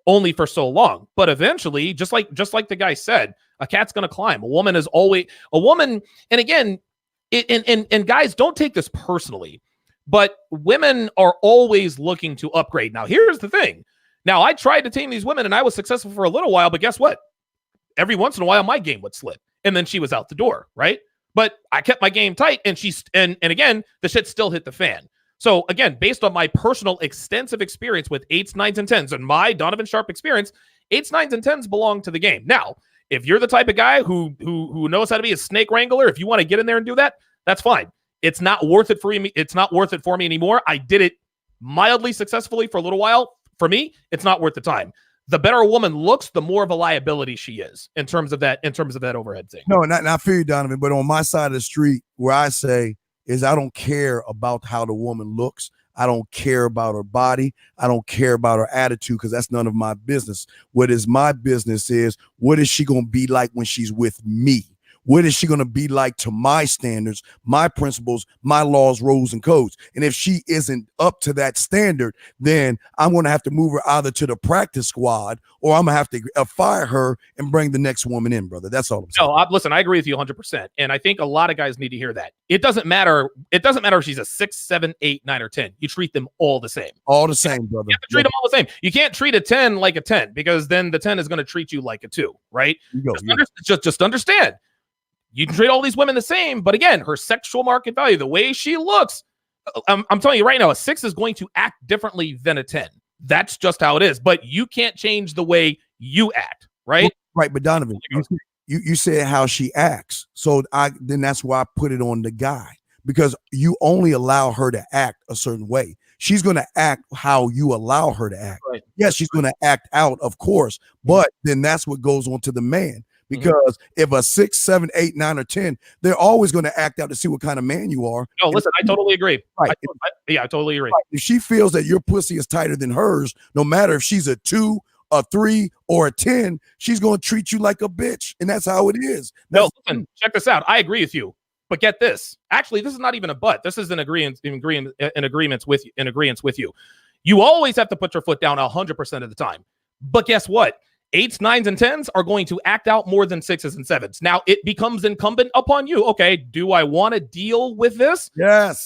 only for so long. But eventually, just like the guy said, a cat's gonna climb. A woman is always a woman, and again, and guys, don't take this personally. But women are always looking to upgrade. Now, here's the thing. Now, I tried to tame these women and I was successful for a little while, but guess what? Every once in a while, my game would slip. And then she was out the door, right? But I kept my game tight and and again, the shit still hit the fan. So again, based on my personal extensive experience with 8s, 9s, and 10s and my Donovan Sharpe experience, 8s, 9s, and 10s belong to the game. Now, if you're the type of guy who knows how to be a snake wrangler, if you want to get in there and do that, that's fine. It's not worth it for me. It's not worth it for me anymore. I did it mildly successfully for a little while. For me, it's not worth the time. The better a woman looks, the more of a liability she is in terms of that overhead thing. No, not I feel you, Donovan, but on my side of the street, where I say is I don't care about how the woman looks. I don't care about her body. I don't care about her attitude because that's none of my business. What is my business is what is she going to be like when she's with me? What is she going to be like to my standards, my principles, my laws, rules, and codes? And if she isn't up to that standard, then I'm going to have to move her either to the practice squad or I'm going to have to fire her and bring the next woman in, brother. That's all I'm saying. No, listen, I agree with you 100%. And I think a lot of guys need to hear that. It doesn't matter. It doesn't matter if she's a 6, 7, 8, 9, or 10. You treat them all the same. All the same, brother. You have to treat them all the same. You can't treat a 10 like a 10 because then the 10 is going to treat you like a 2, right? Just understand. You can treat all these women the same, but again, her sexual market value, the way she looks, I'm telling you right now, a 6 is going to act differently than a 10. That's just how it is. But you can't change the way you act, right? Right, but Donovan, you said how she acts. So then that's why I put it on the guy, because you only allow her to act a certain way. She's going to act how you allow her to act. Right. Yes, she's going to act out, of course, but then that's what goes on to the man. Because if a 6, 7, 8, 9, or 10, they're always going to act out to see what kind of man you are. No, listen, I totally agree. Right. I totally agree. Right. If she feels that your pussy is tighter than hers, no matter if she's a 2, a 3, or a 10, she's going to treat you like a bitch. And that's how it is. No, listen, check this out. I agree with you. But get this. Actually, this is not even a but. This is an agreement with you. You always have to put your foot down 100% of the time. But guess what? 8s, 9s, and 10s are going to act out more than 6s and 7s. Now, it becomes incumbent upon you. Okay, do I want to deal with this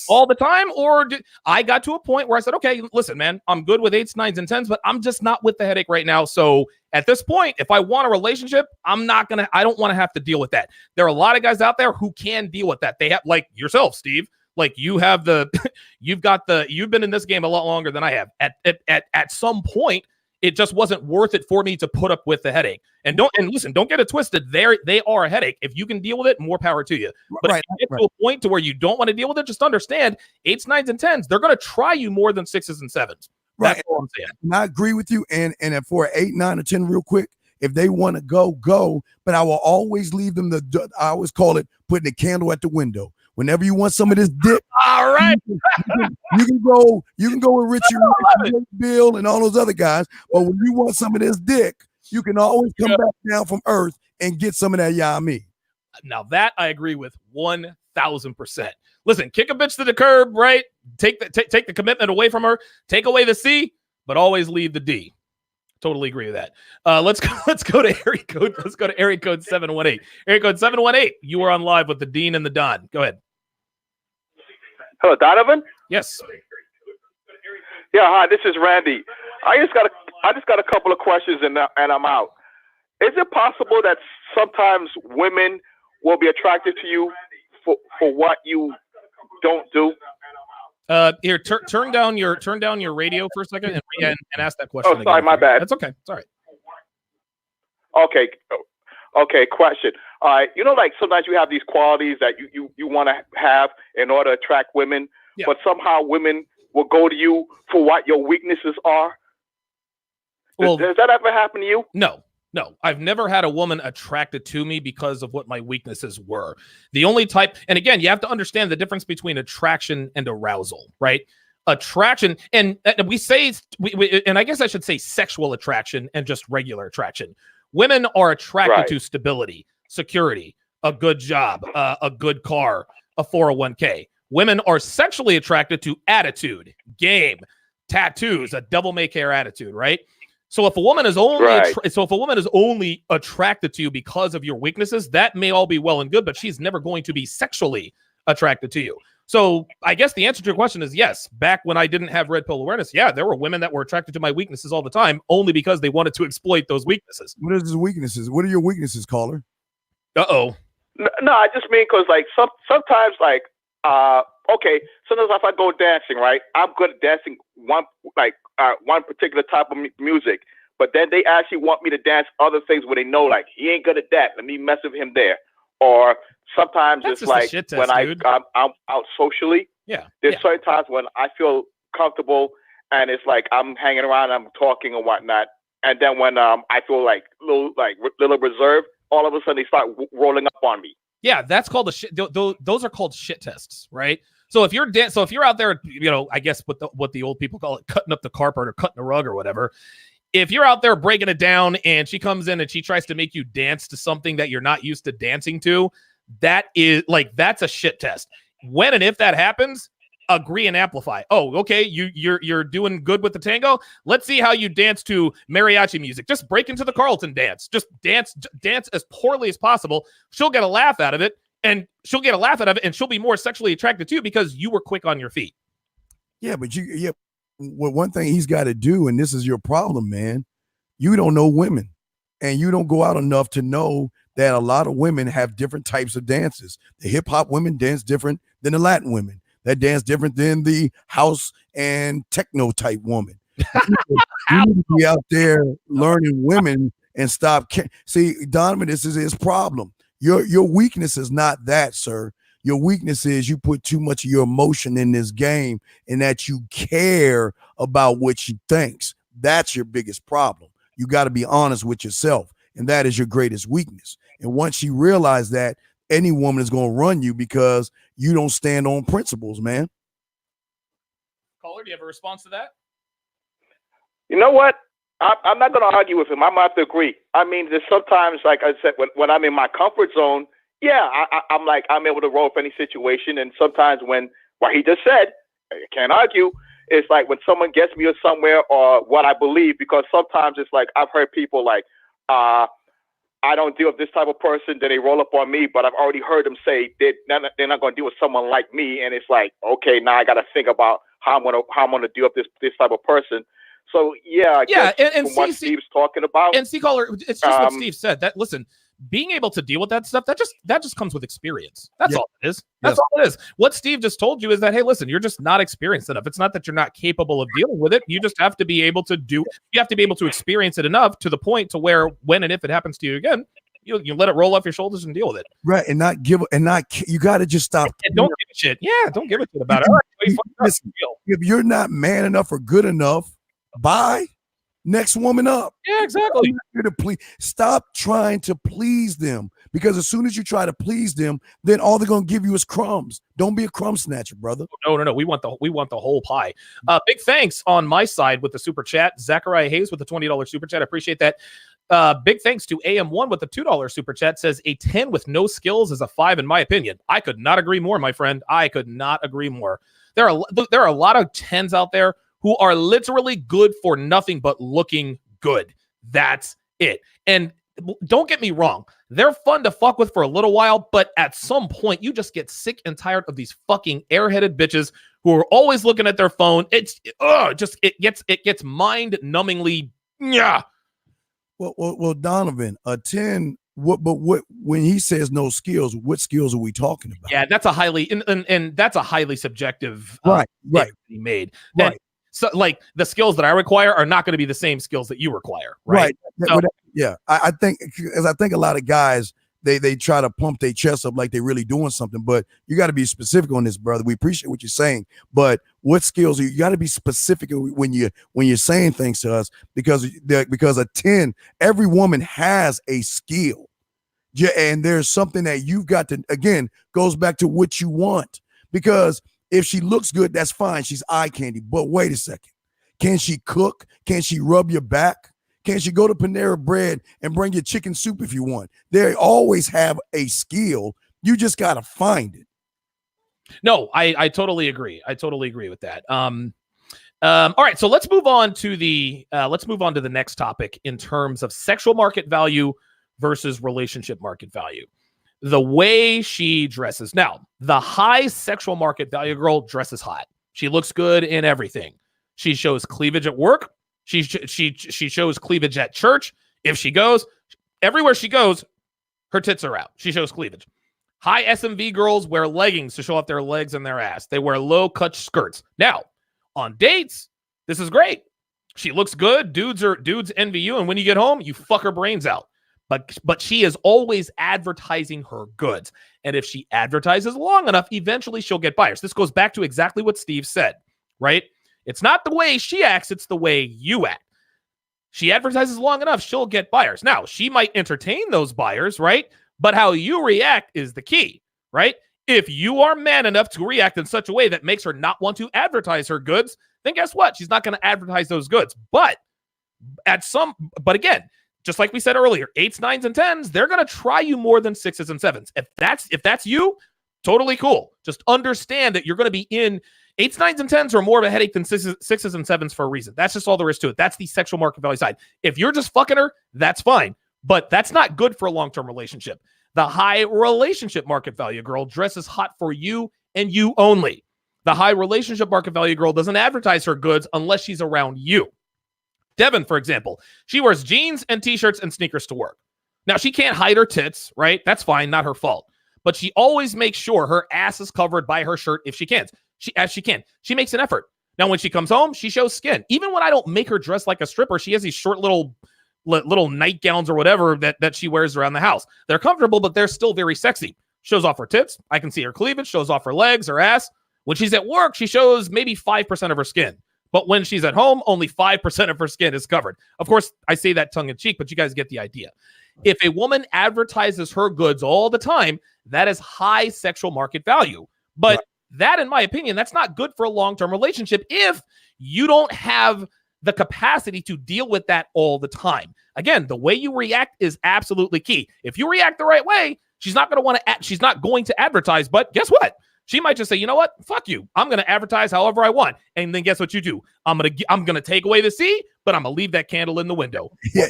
all the time? Or I got to a point where I said, okay, listen, man, I'm good with 8s, 9s, and 10s, but I'm just not with the headache right now. So at this point, if I want a relationship, I don't want to have to deal with that. There are a lot of guys out there who can deal with that. They have, like yourself, Steve. Like you have you've been in this game a lot longer than I have. At some point, it just wasn't worth it for me to put up with the headache. And listen, don't get it twisted. They are a headache. If you can deal with it, more power to you. But if you get to a point to where you don't want to deal with it, just understand 8s, 9s, and 10s, they're going to try you more than 6s and 7s. That's all I'm saying. And I agree with you. And for 8, 9, or 10, real quick, if they want to go. But I will always leave them I always call it putting the candle at the window. Whenever you want some of this dick, all right, you can go with Richie Bill and all those other guys. But when you want some of this dick, you can always come back down from Earth and get some of that 𝐻𝐼. Now that I agree with 1,000%. Listen, kick a bitch to the curb, right? Take the commitment away from her. Take away the C, but always leave the D. Totally agree with that. Let's go to area code. Let's go to area code 718. Area code 718. You are on live with the Dean and the Don. Go ahead. Hello, Donovan. Yes. Yeah. Hi. This is Randy. I just got a couple of questions and I'm out. Is it possible that sometimes women will be attracted to you for what you don't do? Here, turn down your radio for a second and ask that question. Oh, sorry, again. my bad. That's okay. It's all right. Okay. Question. All right. You know, like sometimes you have these qualities that you want to have in order to attract women, but somehow women will go to you for what your weaknesses are. Well, does that ever happen to you? No, I've never had a woman attracted to me because of what my weaknesses were. The only type, and again, you have to understand the difference between attraction and arousal, right? Attraction, and we say, and I guess I should say sexual attraction and just regular attraction. Women are attracted to stability, security, a good job, a good car, a 401k. Women are sexually attracted to attitude, game, tattoos, a devil may care attitude, right? So if a woman is only attracted to you because of your weaknesses, that may all be well and good, but she's never going to be sexually attracted to you. So I guess the answer to your question is yes. Back when I didn't have red pill awareness, there were women that were attracted to my weaknesses all the time, only because they wanted to exploit those weaknesses. What is his weaknesses? What are your weaknesses, caller? Uh-oh. No, I just mean because like sometimes like sometimes if I go dancing, right, I'm good at dancing one particular type of music, but then they actually want me to dance other things where they know like he ain't good at that. Let me mess with him there. Or sometimes it's like when I'm out socially. There's certain times when I feel comfortable and it's like I'm hanging around, I'm talking and whatnot, and then when I feel like little reserved, all of a sudden they start rolling up on me. Yeah, that's called a shit. Those are called shit tests, right? So if you're out there, I guess what the old people call it, cutting up the carpet or cutting the rug or whatever. If you're out there breaking it down and she comes in and she tries to make you dance to something that you're not used to dancing to, That is like, that's a shit test. When and if that happens, agree and amplify. Oh, okay, you're doing good with the tango. Let's see how you dance to mariachi music. Just break into the Carlton dance. Just dance as poorly as possible. She'll get a laugh out of it, and she'll be more sexually attracted to you because you were quick on your feet. Yeah, but well, one thing he's got to do, and this is your problem, man. You don't know women, and you don't go out enough to know that a lot of women have different types of dances. The hip hop women dance different than the Latin women. That dance different than the house and techno type woman. You need to be out there learning women and stop. See, Donovan, this is his problem. Your weakness is not that, sir. Your weakness is you put too much of your emotion in this game and that you care about what she thinks. That's your biggest problem. You got to be honest with yourself, and that is your greatest weakness. And once you realize that, any woman is going to run you because you don't stand on principles, man. Caller, do you have a response to that? You know what? I'm not going to argue with him. I'm going to have to agree. I mean, there's sometimes, like I said, when I'm in my comfort zone, yeah, I'm like, I'm able to roll with any situation. And sometimes when what he just said, I can't argue. It's like when someone gets me or somewhere or what I believe, because sometimes it's like I've heard people like, I don't deal with this type of person, then they roll up on me, but I've already heard them say they're not going to deal with someone like me. And it's like, okay, now I got to think about how I'm going to deal with this type of person. So yeah, and see, what Steve's talking about. And see, caller, it's just what Steve said. That listen, being able to deal with that stuff, that just comes with experience. That's all it is. That's all it is. What Steve just told you is that, hey, listen, you're just not experienced enough. It's not that you're not capable of dealing with it. You just have to be able to experience it enough to the point to where when and if it happens to you again, you let it roll off your shoulders and deal with it. Right. And you got to just stop. And don't give a shit. Yeah. Don't give a shit about it. Listen, if you're not man enough or good enough, bye. Next woman up. Yeah, exactly. Stop trying to please them, because as soon as you try to please them, then all they're gonna give you is crumbs. Don't be a crumb snatcher, brother. No. We want the whole pie. Big thanks on my side with the super chat. Zachariah Hayes with the $20 super chat. I appreciate that. Big thanks to AM1 with the $2 super chat. Says a 10 with no skills is a 5 in my opinion. I could not agree more, my friend. I could not agree more. There are a lot of 10s out there who are literally good for nothing but looking good. That's it. And don't get me wrong, they're fun to fuck with for a little while, but at some point you just get sick and tired of these fucking airheaded bitches who are always looking at their phone. It gets mind-numbingly. Yeah. Well, Donovan, a 10. What when he says no skills, what skills are we talking about? Yeah, that's a highly and that's a highly subjective right. He made. Right. So, like, the skills that I require are not going to be the same skills that you require, right? So, yeah, I think a lot of guys they try to pump their chest up like they're really doing something, but you got to be specific on this, brother. We appreciate what you're saying, but what skills you got to be specific when you're saying things to us, because a 10, every woman has a skill, yeah, and there's something that you've got to, again, goes back to what you want, because if she looks good, that's fine. She's eye candy. But wait a second. Can she cook? Can she rub your back? Can she go to Panera Bread and bring you chicken soup if you want? They always have a skill. You just got to find it. No, I totally agree. I totally agree with that. All right, so let's move on to the next topic in terms of sexual market value versus relationship market value. The way she dresses. Now, the high sexual market value girl dresses hot. She looks good in everything. She shows cleavage at work. She shows cleavage at church. If she goes, everywhere she goes, her tits are out. She shows cleavage. High SMV girls wear leggings to show off their legs and their ass. They wear low-cut skirts. Now, on dates, this is great. She looks good. Dudes envy you, and when you get home, you fuck her brains out. But she is always advertising her goods. And if she advertises long enough, eventually she'll get buyers. This goes back to exactly what Steve said, right? It's not the way she acts, it's the way you act. She advertises long enough, she'll get buyers. Now, she might entertain those buyers, right? But how you react is the key, right? If you are man enough to react in such a way that makes her not want to advertise her goods, then guess what? She's not going to advertise those goods. But again, just like we said earlier, 8s, 9s, and 10s, they're going to try you more than 6s and 7s. If that's you, totally cool. Just understand that you're going to be in 8s, 9s, and 10s are more of a headache than 6s and 7s for a reason. That's just all there is to it. That's the sexual market value side. If you're just fucking her, that's fine. But that's not good for a long-term relationship. The high relationship market value girl dresses hot for you and you only. The high relationship market value girl doesn't advertise her goods unless she's around you. Devin, for example, she wears jeans and t-shirts and sneakers to work. Now, she can't hide her tits, right? That's fine, not her fault. But she always makes sure her ass is covered by her shirt if she can. She makes an effort. Now, when she comes home, she shows skin. Even when I don't make her dress like a stripper, she has these short little nightgowns or whatever that she wears around the house. They're comfortable, but they're still very sexy. Shows off her tits. I can see her cleavage. Shows off her legs, her ass. When she's at work, she shows maybe 5% of her skin. But when she's at home, only 5% of her skin is covered. Of course, I say that tongue in cheek, but you guys get the idea. If a woman advertises her goods all the time, that is high sexual market value. But that, in my opinion, that's not good for a long-term relationship if you don't have the capacity to deal with that all the time. Again, the way you react is absolutely key. If you react the right way, she's not going to advertise, but guess what? She might just say, you know what? Fuck you. I'm going to advertise however I want. And then guess what you do? I'm going to take away the C, but I'm going to leave that candle in the window. Yeah.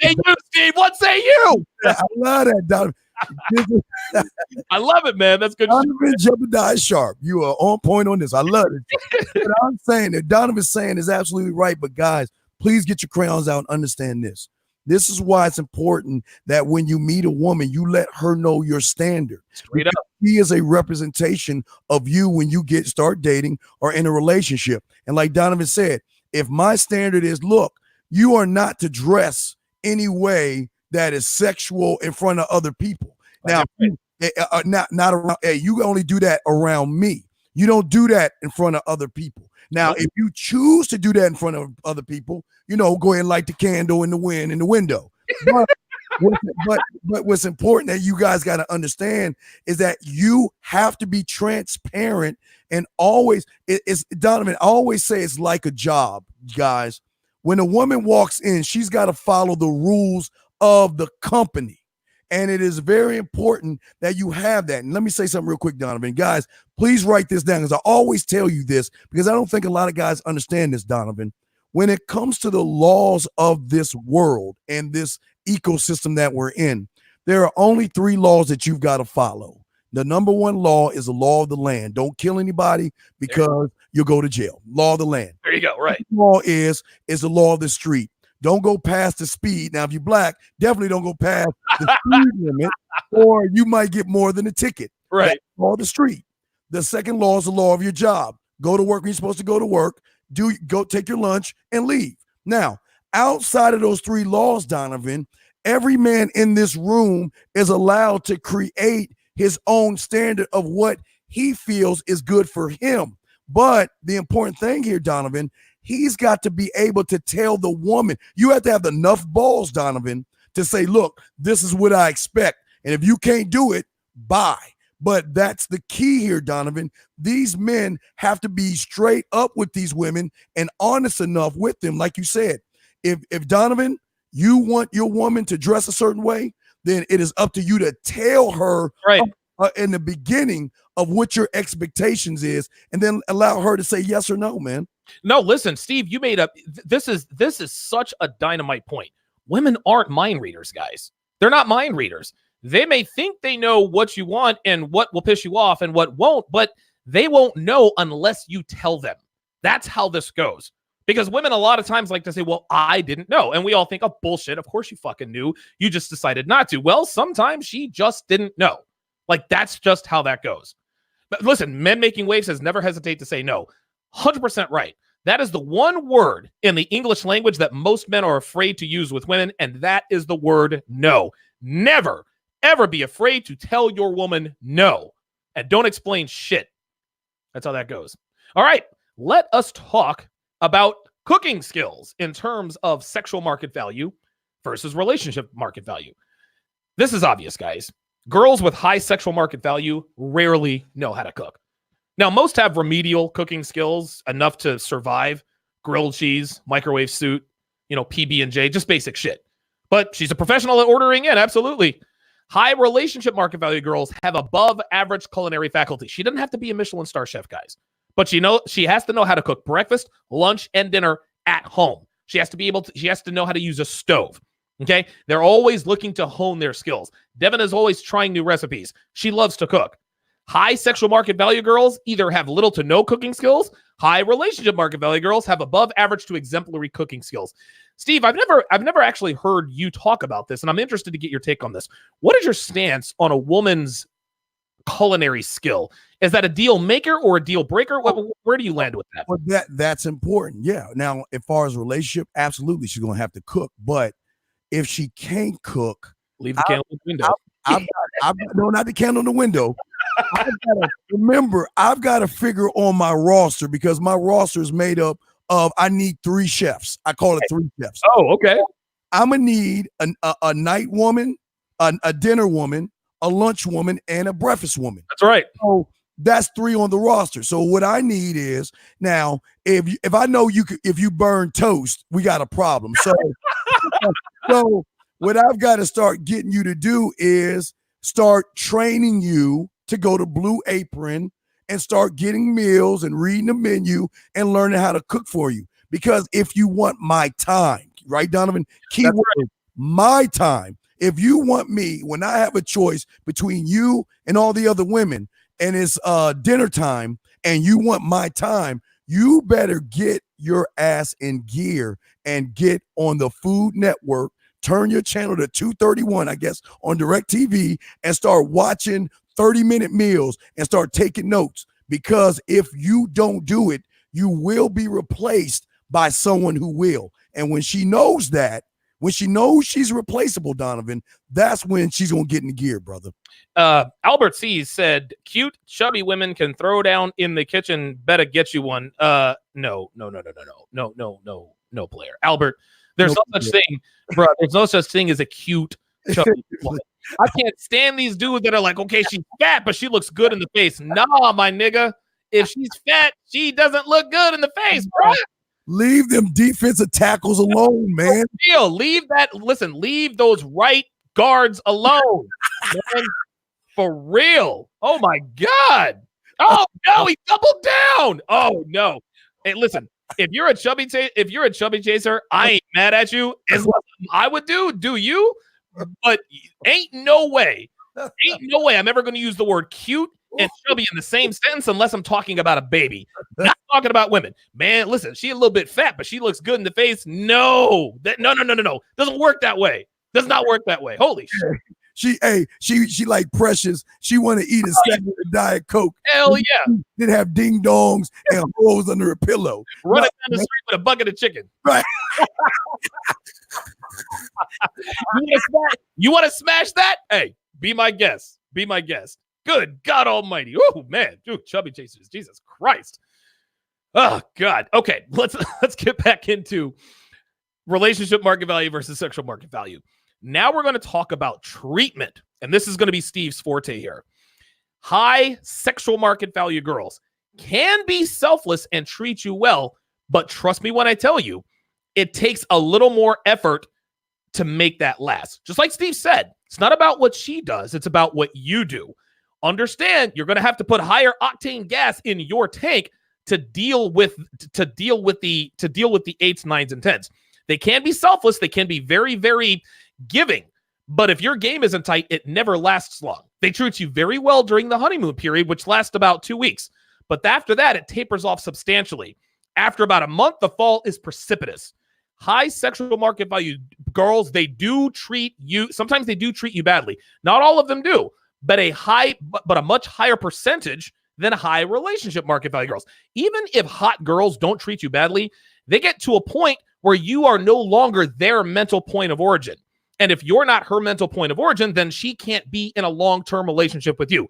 Hey, you, Steve, what say you? I love that, Donovan. I love it, man. That's good. Donovan Jebediah Sharp. You are on point on this. I love it. What I'm saying that Donovan's saying is absolutely right. But guys, please get your crayons out and understand this. This is why it's important that when you meet a woman, you let her know your standard. Straight up. He is a representation of you when you start dating or in a relationship. And like Donovan said, if my standard is, look, you are not to dress any way that is sexual in front of other people. Now, not around. Hey, you only do that around me. You don't do that in front of other people. Now, if you choose to do that in front of other people, go ahead and light the candle in the window. But what's important that you guys got to understand is that you have to be transparent and always. It's Donovan. I always say it's like a job, guys. When a woman walks in, she's got to follow the rules of the company. And it is very important that you have that. And let me say something real quick, Donovan. Guys, please write this down because I always tell you this because I don't think a lot of guys understand this, Donovan. When it comes to the laws of this world and this ecosystem that we're in, there are only 3 laws that you've got to follow. The number 1 law is the law of the land. Don't kill anybody because you'll go to jail. Law of the land. There you go. Right. The law is the law of the street. Don't go past the speed. Now, if you're black, definitely don't go past the speed limit, or you might get more than a ticket. Right. That's the law of the street. The second law is the law of your job. Go to work when you're supposed to go to work. Go take your lunch and leave. Now, outside of those 3 laws, Donovan, every man in this room is allowed to create his own standard of what he feels is good for him. But the important thing here, Donovan, he's got to be able to tell the woman. You have to have enough balls, Donovan, to say, look, this is what I expect. And if you can't do it, bye. But that's the key here, Donovan. These men have to be straight up with these women and honest enough with them. Like you said, if Donovan, you want your woman to dress a certain way, then it is up to you to tell her in the beginning of what your expectations is, and then allow her to say yes or no, man. No, listen, Steve, you made up. This is such a dynamite point. Women aren't mind readers, guys. They're not mind readers. They may think they know what you want and what will piss you off and what won't, but they won't know unless you tell them. That's how this goes. Because women a lot of times like to say, well, I didn't know. And we all think, oh, bullshit. Of course you fucking knew. You just decided not to. Well, sometimes she just didn't know. Like, that's just how that goes. But listen, Men Making Waves says never hesitate to say no. 100% right. That is the one word in the English language that most men are afraid to use with women, and that is the word no. Never, ever be afraid to tell your woman no. And don't explain shit. That's how that goes. All right, let us talk about cooking skills in terms of sexual market value versus relationship market value. This is obvious, guys. Girls with high sexual market value rarely know how to cook. Now, most have remedial cooking skills, enough to survive, grilled cheese, microwave suit, PB&J, just basic shit. But she's a professional at ordering in. Absolutely. High relationship market value girls have above average culinary faculty. She doesn't have to be a Michelin star chef, guys, but she has to know how to cook breakfast, lunch, and dinner at home. She has to know how to use a stove. Okay. They're always looking to hone their skills. Devin is always trying new recipes. She loves to cook. High sexual market value girls either have little to no cooking skills. High relationship market value girls have above average to exemplary cooking skills. Steve, I've never actually heard you talk about this, and I'm interested to get your take on this. What is your stance on a woman's culinary skill? Is that a deal maker or a deal breaker? Where do you land with that? Well, that's important. Yeah. Now, as far as relationship, absolutely, she's gonna have to cook. But if she can't cook, leave the candle in the window. No, not the candle in the window. I've got to figure on my roster, because my roster is made up of, I need 3 chefs. I call it 3 chefs. Oh, okay. I'm gonna need a night woman, a dinner woman, a lunch woman, and a breakfast woman. That's right. So that's 3 on the roster. So what I need is, now, if I know if you burn toast, we got a problem. So what I've got to start getting you to do is start training you to go to Blue Apron and start getting meals and reading the menu and learning how to cook for you. Because if you want my time, right, Donovan? Keyword, right. My time. If you want me, when I have a choice between you and all the other women, and it's dinner time, and you want my time, you better get your ass in gear and get on the Food Network. Turn your channel to 231, I guess, on DirecTV, and start watching 30-minute meals and start taking notes. Because if you don't do it, you will be replaced by someone who will. And when she knows that, when she knows she's replaceable, Donovan, that's when she's going to get in the gear, brother. Albert C said, cute, chubby women can throw down in the kitchen. Better get you one. No, player. Albert, there's no such thing, bro. There's no such thing as a cute, chubby woman. I can't stand these dudes that are like, okay, she's fat, but she looks good in the face. Nah, my nigga. If she's fat, she doesn't look good in the face, bro. Leave them defensive tackles alone, man. Leave those right guards alone, man. For real. Oh my God. Oh no, he doubled down. Oh no. Hey, listen, if you're a chubby chaser, I ain't mad at you. As I would do you? But ain't no way I'm ever going to use the word cute and chubby in the same sentence unless I'm talking about a baby. Not talking about women. Man, listen, she a little bit fat, but she looks good in the face. No. Doesn't work that way. Does not work that way. Holy shit. She like Precious. She want to eat a second Diet Coke. Hell yeah. Didn't have ding dongs and holes under a pillow. Running down the street with a bucket of chicken. Right. You want to smash that? Hey, be my guest. Be my guest. Good God Almighty. Oh man, dude, chubby chasers. Jesus Christ. Oh God. Okay, let's get back into relationship market value versus sexual market value. Now we're going to talk about treatment, and this is going to be Steve's forte here. High sexual market value girls can be selfless and treat you well, but trust me when I tell you, it takes a little more effort to make that last. Just like Steve said, it's not about what she does, it's about what you do. Understand, you're going to have to put higher octane gas in your tank to deal with the 8s, 9s, and 10s. They can be selfless, they can be very, very giving, but if your game isn't tight, it never lasts long. They treat you very well during the honeymoon period, which lasts about 2 weeks, but after that, it tapers off substantially. After about a month, the fall is precipitous. High sexual market value girls, they do treat you, sometimes they do treat you badly. Not all of them do, but a much higher percentage than high relationship market value girls. Even if hot girls don't treat you badly, they get to a point where you are no longer their mental point of origin. And if you're not her mental point of origin, then she can't be in a long-term relationship with you.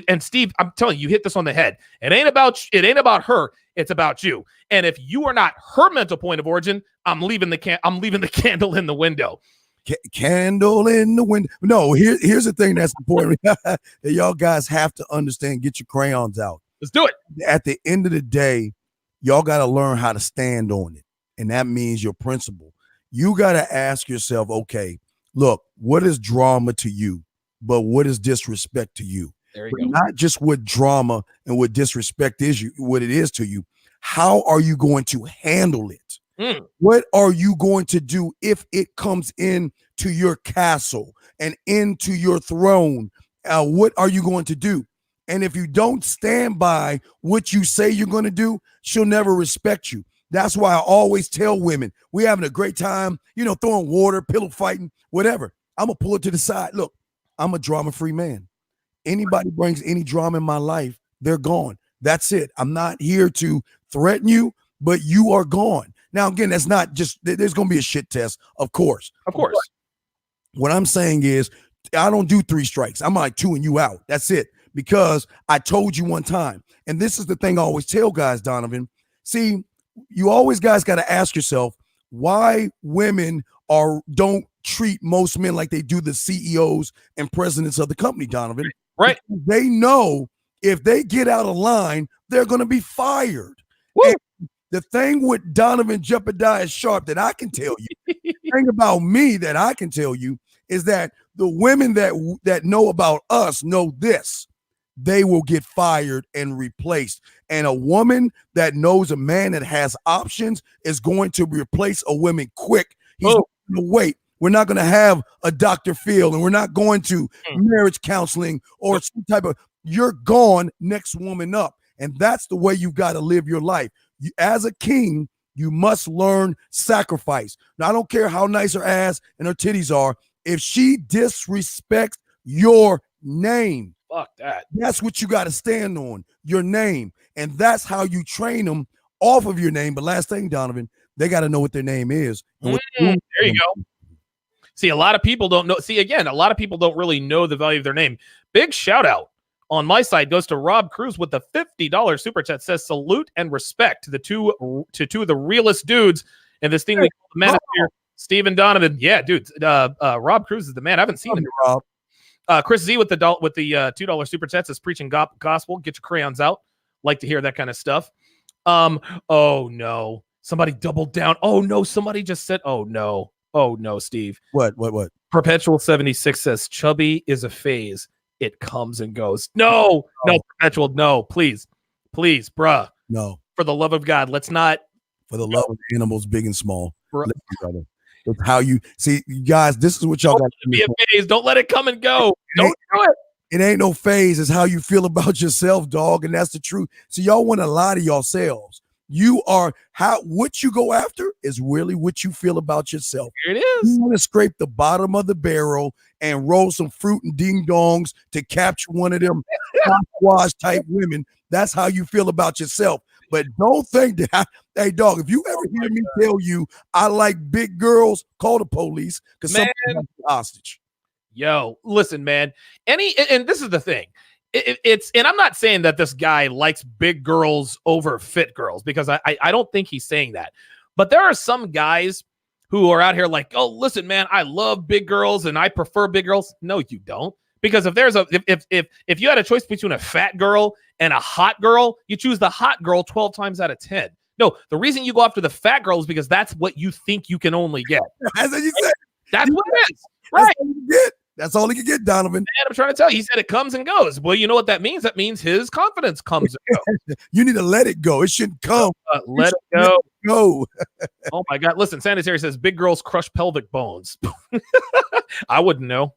And Steve, I'm telling you, you hit this on the head. It ain't about her. It's about you. And if you are not her mental point of origin, I'm leaving the candle in the window. Candle in the window. No, here's the thing that's important that y'all guys have to understand. Get your crayons out. Let's do it. At the end of the day, y'all got to learn how to stand on it. And that means your principle. you got to ask yourself, okay, look, what is drama to you? But what is disrespect to you? There you But go. not just what drama and what disrespect is you, what it is to you. How are you going to handle it? What are you going to do if it comes in to your castle and into your throne? What are you going to do? And if you don't stand by what you say you're going to do, she'll never respect you. That's why I always tell women, we having a great time, throwing water, pillow fighting, whatever. I'm going to pull it to the side. Look, I'm a drama-free man. Anybody brings any drama in my life, they're gone. That's it. I'm not here to threaten you, but you are gone. Now, again, that's not just, there's going to be a shit test, of course. Of course. But what I'm saying is, I don't do 3 strikes. I'm like 2 and you out. That's it. Because I told you one time, and this is the thing I always tell guys, Donovan. See, you always guys got to ask yourself why women don't treat most men like they do the CEOs and presidents of the company, Donovan. Right. Because they know if they get out of line, they're going to be fired. The thing with Donovan Jeopardize Sharpe that I can tell you, the thing about me that I can tell you is that the women that know about us know this. They will get fired and replaced. And a woman that knows a man that has options is going to replace a woman quick. He's going to wait. We're not going to have a Dr. Phil, and we're not going to marriage counseling or some type of, you're gone, next woman up. And that's the way you've got to live your life. You, as a king, you must learn sacrifice. Now, I don't care how nice her ass and her titties are. If she disrespects your name, fuck that. That's what you got to stand on, your name. And that's how you train them off of your name. But last thing, Donovan, they got to know what their name is. And there you go. See, a lot of people don't know. See, again, a lot of people don't really know the value of their name. Big shout out on my side goes to Rob Cruz with the $50 super chat. Says salute and respect to the two of the realest dudes in this thing we call the Manosphere. Stephen Donovan. Yeah, dude. Rob Cruz is the man. I haven't seen him. Rob. Chris Z with the $2 super chat says preaching gospel. Get your crayons out. Like to hear that kind of stuff. Oh no. Somebody doubled down. Oh no. Somebody just said, oh no. Oh no, Steve. What? Perpetual 76 says chubby is a phase. It comes and goes. No, Perpetual. No, please, bruh. No. For the love of God, let's not. For the love of animals, big and small. It's how you see, you guys. This is what y'all got to be a phase. Don't let it come and go. Don't do it. It ain't no phase. It's how you feel about yourself, dog, and that's the truth. So y'all want to lie to yourselves. You are what you go after is really what you feel about yourself. Here it is. You want to scrape the bottom of the barrel and roll some fruit and ding dongs to capture one of them wash type women. That's how you feel about yourself. But don't think that, hey, dog, if you ever hear me tell you I like big girls, call the police because somebody has a hostage. Yo, listen, man. And this is the thing. It's and I'm not saying that this guy likes big girls over fit girls because I don't think he's saying that. But there are some guys who are out here like, oh, listen, man, I love big girls and I prefer big girls. No, you don't. Because if you had a choice between a fat girl and a hot girl, you choose the hot girl 12 times out of 10. No, the reason you go after the fat girl is because that's what you think you can only get. That's what you said. That's what it is. Right. That's all he can get, Donovan. Man, I'm trying to tell you. He said it comes and goes. Well, you know what that means? That means his confidence comes and goes. You need to let it go. It shouldn't come. Let it go. Oh, my God. Listen, Sanitary says big girls crush pelvic bones. I wouldn't know.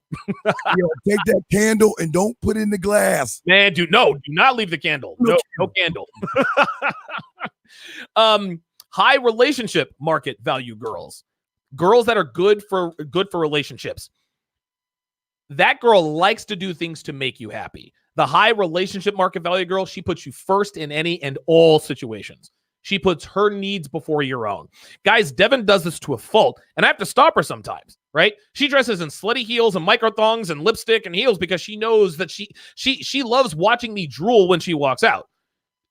Take that candle and don't put it in the glass. Man, do not leave the candle. No candle. High relationship market value girls that are good for relationships. That girl likes to do things to make you happy. The high relationship market value girl, she puts you first in any and all situations. She puts her needs before your own. Guys, Devin does this to a fault, and I have to stop her sometimes, right? She dresses in slutty heels and micro thongs and lipstick and heels because she knows that she loves watching me drool when she walks out.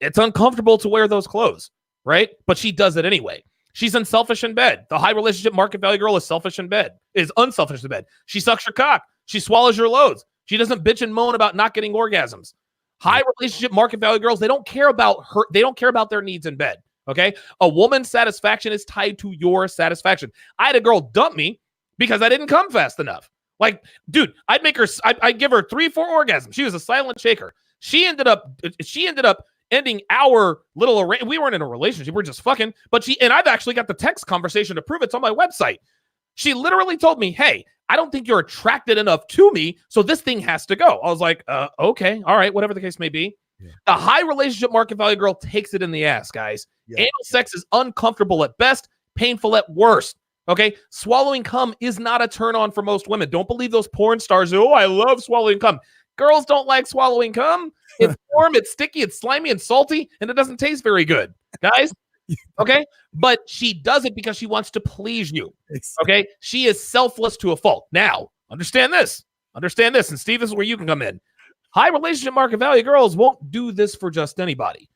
It's uncomfortable to wear those clothes, right? But she does it anyway. She's unselfish in bed. The high relationship market value girl is unselfish in bed. She sucks your cock. She swallows your loads. She doesn't bitch and moan about not getting orgasms. High relationship market value girls, they don't care about her. They don't care about their needs in bed. Okay. A woman's satisfaction is tied to your satisfaction. I had a girl dump me because I didn't come fast enough. Like, dude, I'd give her 3-4 orgasms. She was a silent shaker. She ended up ending our little we weren't in a relationship. We're just fucking, and I've actually got the text conversation to prove it's on my website. She literally told me, hey, I don't think you're attracted enough to me, so this thing has to go. I was like, okay, all right, whatever the case may be. Yeah. The high relationship market value girl takes it in the ass, guys. Yeah. Anal sex is uncomfortable at best, painful at worst. Okay, swallowing cum is not a turn on for most women. Don't believe those porn stars. Oh, I love swallowing cum. Girls don't like swallowing cum. It's warm, it's sticky, it's slimy and salty, and it doesn't taste very good, guys. Okay, but she does it because she wants to please you. Okay, she is selfless to a fault. Now, understand this, and Steve, this is where you can come in. High relationship market value girls won't do this for just anybody.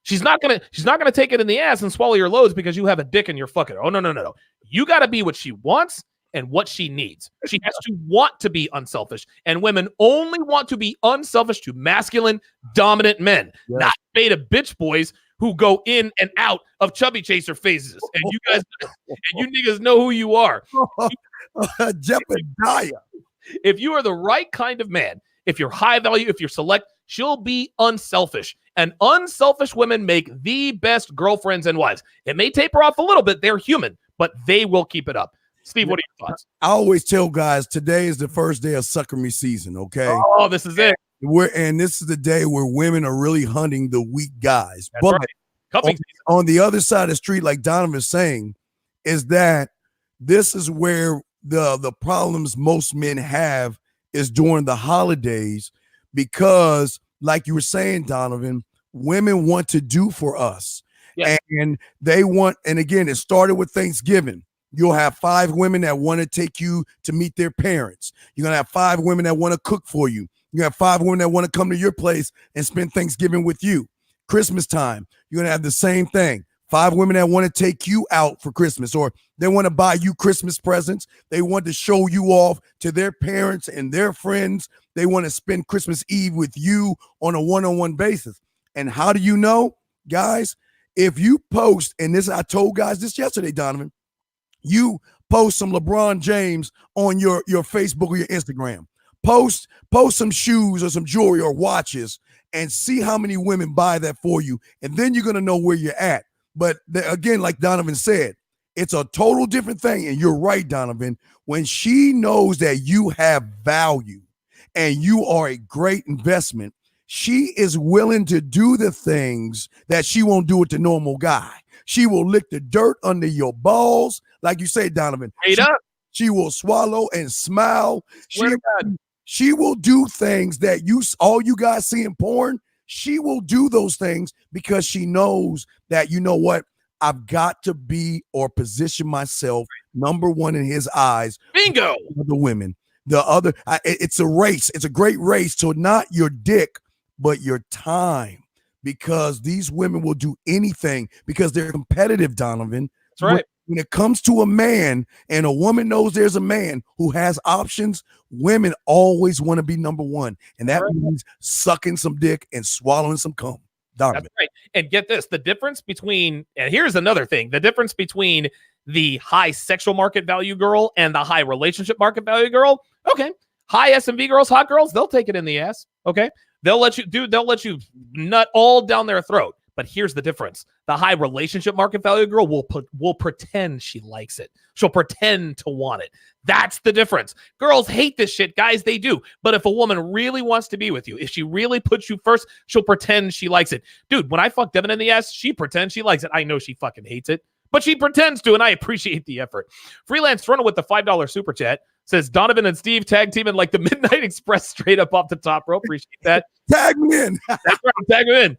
She's not gonna take it in the ass and swallow your loads because you have a dick in your fucking. Oh no. You got to be what she wants and what she needs. She has to want to be unselfish, and women only want to be unselfish to masculine, dominant men, not beta bitch boys who go in and out of chubby chaser phases. And you guys, and you niggas know who you are. Jebediah. If you are the right kind of man, if you're high value, if you're select, she'll be unselfish. And unselfish women make the best girlfriends and wives. It may taper off a little bit. They're human, but they will keep it up. Steve, what are your thoughts? I always tell guys, today is the first day of sucker me season, okay? Oh, this is it. And this is the day where women are really hunting the weak guys. That's but right. On the other side of the street, like Donovan is saying, is that this is where the problems most men have is during the holidays, because like you were saying, Donovan, women want to do for us. Yes. And they want, and again, it started with Thanksgiving. You'll have 5 women that want to take you to meet their parents. You're going to have 5 women that want to cook for you. You have 5 women that want to come to your place and spend Thanksgiving with you. Christmas time, you're going to have the same thing. 5 women that want to take you out for Christmas, or they want to buy you Christmas presents. They want to show you off to their parents and their friends. They want to spend Christmas Eve with you on a one-on-one basis. And how do you know, guys? If you post, and this, I told guys this yesterday, Donovan, you post some LeBron James on your Facebook or your Instagram. Post some shoes or some jewelry or watches and see how many women buy that for you. And then you're going to know where you're at. But again, like Donovan said, it's a total different thing. And you're right, Donovan. When she knows that you have value and you are a great investment, she is willing to do the things that she won't do with the normal guy. She will lick the dirt under your balls. Like you say, Donovan. She will swallow and smile. She will do things that all you guys see in porn. She will do those things because she knows that, you know what, I've got to be or position myself number one in his eyes. Bingo. The women, it's a race. It's a great race. So not your dick, but your time, because these women will do anything because they're competitive, Donovan. That's right. When it comes to a man and a woman knows there's a man who has options, women always want to be number one. And that means sucking some dick and swallowing some cum. Donovan. That's right. And get this, the difference between, and here's another thing, the difference between the high sexual market value girl and the high relationship market value girl. Okay. High S&V girls, hot girls, they'll take it in the ass. Okay. They'll let you nut all down their throat. But here's the difference. The high relationship market value girl will pretend she likes it. She'll pretend to want it. That's the difference. Girls hate this shit, guys. They do. But if a woman really wants to be with you, if she really puts you first, she'll pretend she likes it. Dude, when I fuck Devin in the ass, she pretends she likes it. I know she fucking hates it, but she pretends to, and I appreciate the effort. Freelance Runner with the $5 super chat says, Donovan and Steve tag teaming like the Midnight Express straight up off the top, bro. Appreciate that. Tag me in. That's right. Tag me in.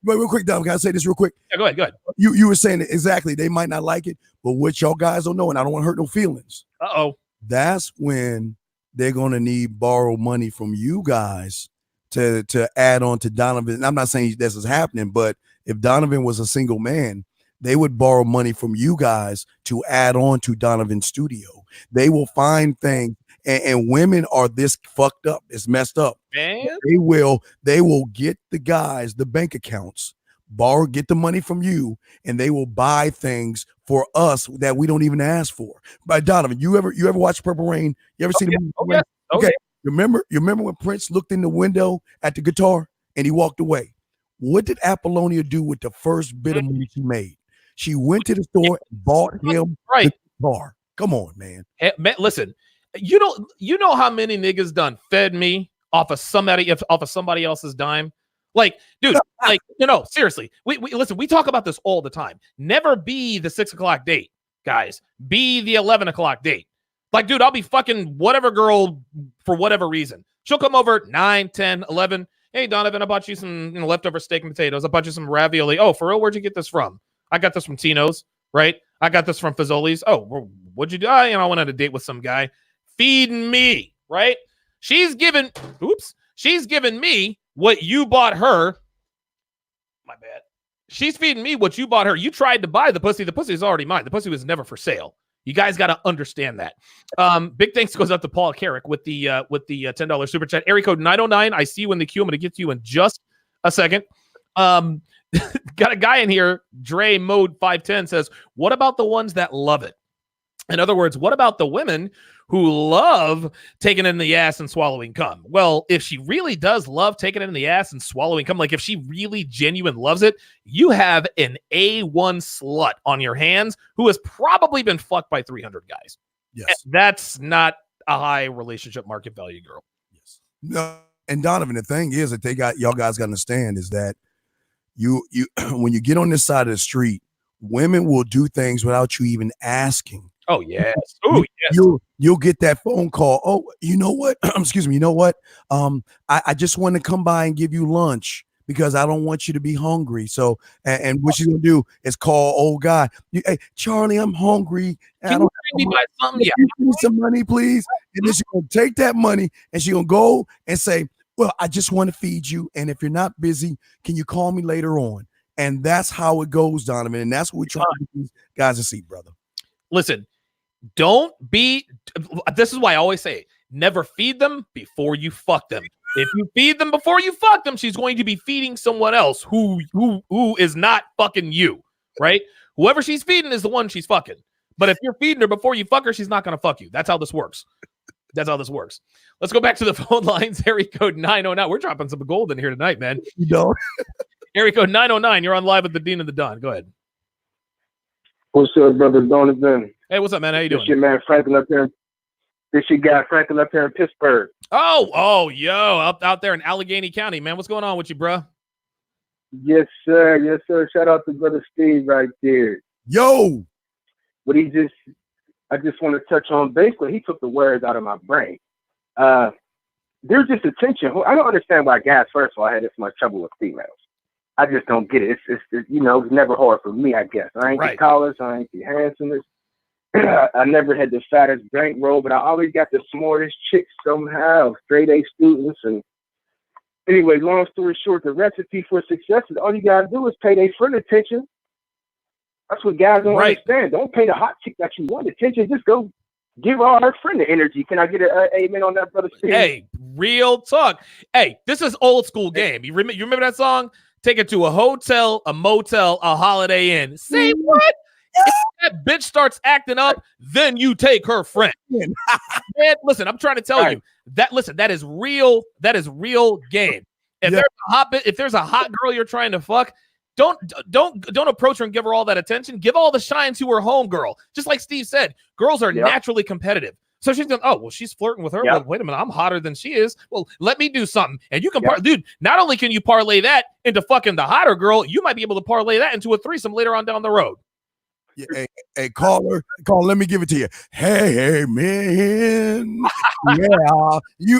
Wait, real quick, Dom. Can I say this real quick? Yeah, go ahead. You were saying it exactly. They might not like it, but what y'all guys don't know, and I don't want to hurt no feelings. That's when they're gonna need borrow money from you guys to add on to Donovan. And I'm not saying this is happening, but if Donovan was a single man, they would borrow money from you guys to add on to Donovan's studio. They will find things. And women are this fucked up. It's messed up. Man. They will get the guys the bank accounts, get the money from you, and they will buy things for us that we don't even ask for. But Donovan, you ever watch Purple Rain? You ever see the movie? Yeah. Okay. You remember when Prince looked in the window at the guitar and he walked away? What did Apollonia do with the first bit of money she made? She went to the store and bought him the guitar. Come on, man. Hey, man, listen, you know how many niggas done fed me off of somebody else's dime? Like, dude, like, seriously, we listen, we talk about this all the time. Never be the 6 o'clock date, guys. Be the 11 o'clock date. Like, dude, I'll be fucking whatever girl for whatever reason. She'll come over at 9, 10, 11. Hey, Donovan, I bought you some leftover steak and potatoes. I bought you some ravioli. Oh, for real? Where'd you get this from? I got this from Tino's, right? I got this from Fazoli's. Oh, what'd you do? I went on a date with some guy. Feeding me, right? She's given me what you bought her. My bad. She's feeding me what you bought her. You tried to buy the pussy. The pussy is already mine. The pussy was never for sale. You guys got to understand that. Big thanks goes up to Paul Carrick with the $10 super chat. Area code 909. I see you in the queue. I'm going to get to you in just a second. Got a guy in here. Dre Mode 510 says, what about the ones that love it? In other words, what about the women who love taking it in the ass and swallowing cum? Well, if she really does love taking it in the ass and swallowing cum, like if she really genuine loves it, you have an A1 slut on your hands who has probably been fucked by 300 guys. Yes. That's not a high relationship market value girl. Yes. No. And Donovan, the thing is that y'all guys got to understand is that you when you get on this side of the street, women will do things without you even asking. Oh, yes. Oh, yes. You'll get that phone call. Oh, you know what? Excuse me. You know what? I just want to come by and give you lunch because I don't want you to be hungry. So, and what she's going to do is call old guy. Hey, Charlie, I'm hungry. Can you bring me by something? Yeah. Give me some money, please. And then she's going to take that money and she's going to go and say, well, I just want to feed you. And if you're not busy, can you call me later on? And that's how it goes, Donovan. And that's what we try to get these guys to see, brother. Listen, this is why I always say, never feed them before you fuck them. If you feed them before you fuck them, she's going to be feeding someone else who is not fucking you, right? Whoever she's feeding is the one she's fucking. But if you're feeding her before you fuck her, she's not going to fuck you. That's how this works. Let's go back to the phone lines. Area code 909. We're dropping some gold in here tonight, man. You know? Area code 909. You're on live with the Dean and the Don. Go ahead. What's up, brother Donovan? Hey, what's up, man? How you doing? This your man Franklin up here. This your guy Franklin up here in Pittsburgh. Oh, yo, out there in Allegheny County, man. What's going on with you, bro? Yes, sir. Yes, sir. Shout out to brother Steve right there. Yo. I just want to touch on basically he took the words out of my brain. There's just attention. I don't understand why guys, first of all, had this much trouble with females. I just don't get it. It's it's never hard for me, I guess. I ain't the tallest, I ain't the handsomest. I never had the fattest bankroll, but I always got the smartest chicks somehow, straight A students. And anyway, long story short, the recipe for success is all you gotta do is pay their friend attention. That's what guys don't understand. Don't pay the hot chick that you want attention. Just go give all her friend the energy. Can I get an amen on that, brother Steve? Hey, real talk. Hey, this is old school game. You remember that song? Take it to a hotel, a motel, a Holiday Inn. Say what? If that bitch starts acting up, then you take her friend. Man, listen, I'm trying to tell you that. Listen, that is real. That is real game. If there's a hot girl you're trying to fuck, don't approach her and give her all that attention. Give all the shine to her home girl. Just like Steve said, girls are naturally competitive. So she's going, oh, well, she's flirting with her. Well, wait a minute, I'm hotter than she is. Well, let me do something. And you can, dude, not only can you parlay that into fucking the hotter girl, you might be able to parlay that into a threesome later on down the road. Yeah, hey, caller, let me give it to you. Hey, man.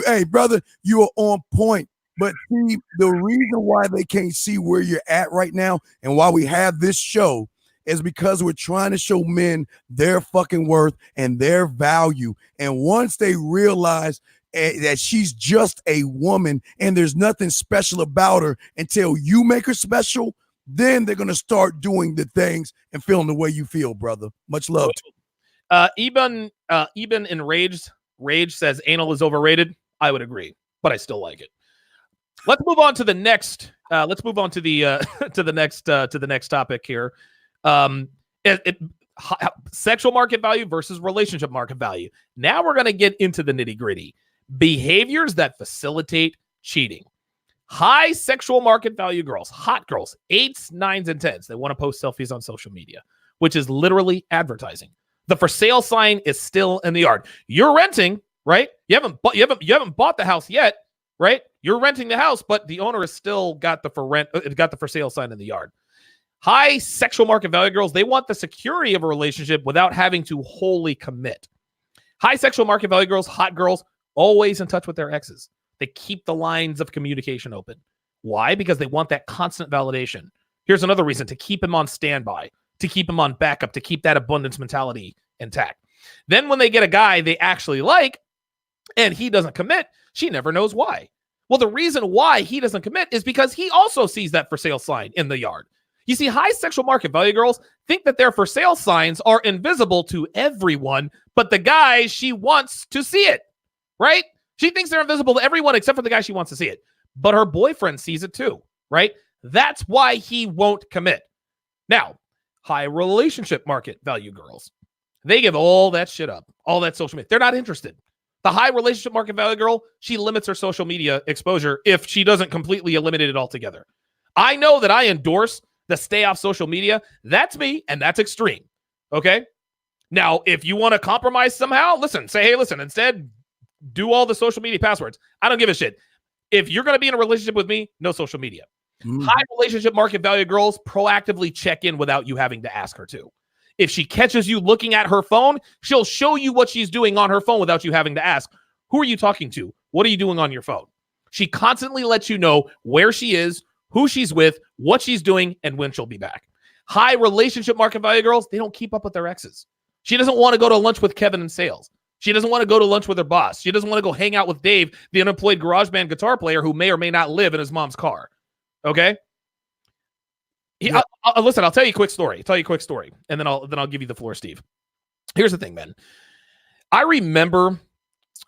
Hey, brother, you are on point. But see, the reason why they can't see where you're at right now and why we have this show is because we're trying to show men their fucking worth and their value. And once they realize that she's just a woman and there's nothing special about her until you make her special, then they're going to start doing the things and feeling the way you feel, brother. Much love. Eben in Rage says anal is overrated. I would agree, but I still like it. Let's move on to the next. Let's move on to the to the next topic here. Sexual market value versus relationship market value. Now we're going to get into the nitty gritty. Behaviors that facilitate cheating. High sexual market value girls, hot girls, 8s, 9s, and 10s. They want to post selfies on social media, which is literally advertising. The for sale sign is still in the yard. You're renting, right? You haven't bought the house yet, right? You're renting the house, but the owner has still got the for sale sign in the yard. High sexual market value girls, they want the security of a relationship without having to wholly commit. High sexual market value girls, hot girls, always in touch with their exes. They keep the lines of communication open. Why? Because they want that constant validation. Here's another reason: to keep him on standby, to keep him on backup, to keep that abundance mentality intact. Then when they get a guy they actually like and he doesn't commit, she never knows why. Well, the reason why he doesn't commit is because he also sees that for sale sign in the yard. You see, high sexual market value girls think that their for sale signs are invisible to everyone, but the guy she wants to see it, right? She thinks they're invisible to everyone except for the guy she wants to see it. But her boyfriend sees it too, right? That's why he won't commit. Now, high relationship market value girls, they give all that shit up, all that social media. They're not interested. The high relationship market value girl, she limits her social media exposure if she doesn't completely eliminate it altogether. I know that I endorse the stay off social media. That's me, and that's extreme. Okay? Now, if you want to compromise somehow, listen, say, hey, listen, instead, do all the social media passwords. I don't give a shit. If you're going to be in a relationship with me, no social media. High relationship market value girls proactively check in without you having to ask her to. If she catches you looking at her phone, she'll show you what she's doing on her phone without you having to ask. Who are you talking to? What are you doing on your phone? She constantly lets you know where she is, who she's with, what she's doing, and when she'll be back. High relationship market value girls, they don't keep up with their exes. She doesn't want to go to lunch with Kevin in sales. She doesn't want to go to lunch with her boss. She doesn't want to go hang out with Dave, the unemployed garage band guitar player who may or may not live in his mom's car. Okay? Yeah. Listen, I'll tell you a quick story. And then I'll give you the floor, Steve. Here's the thing, man. I remember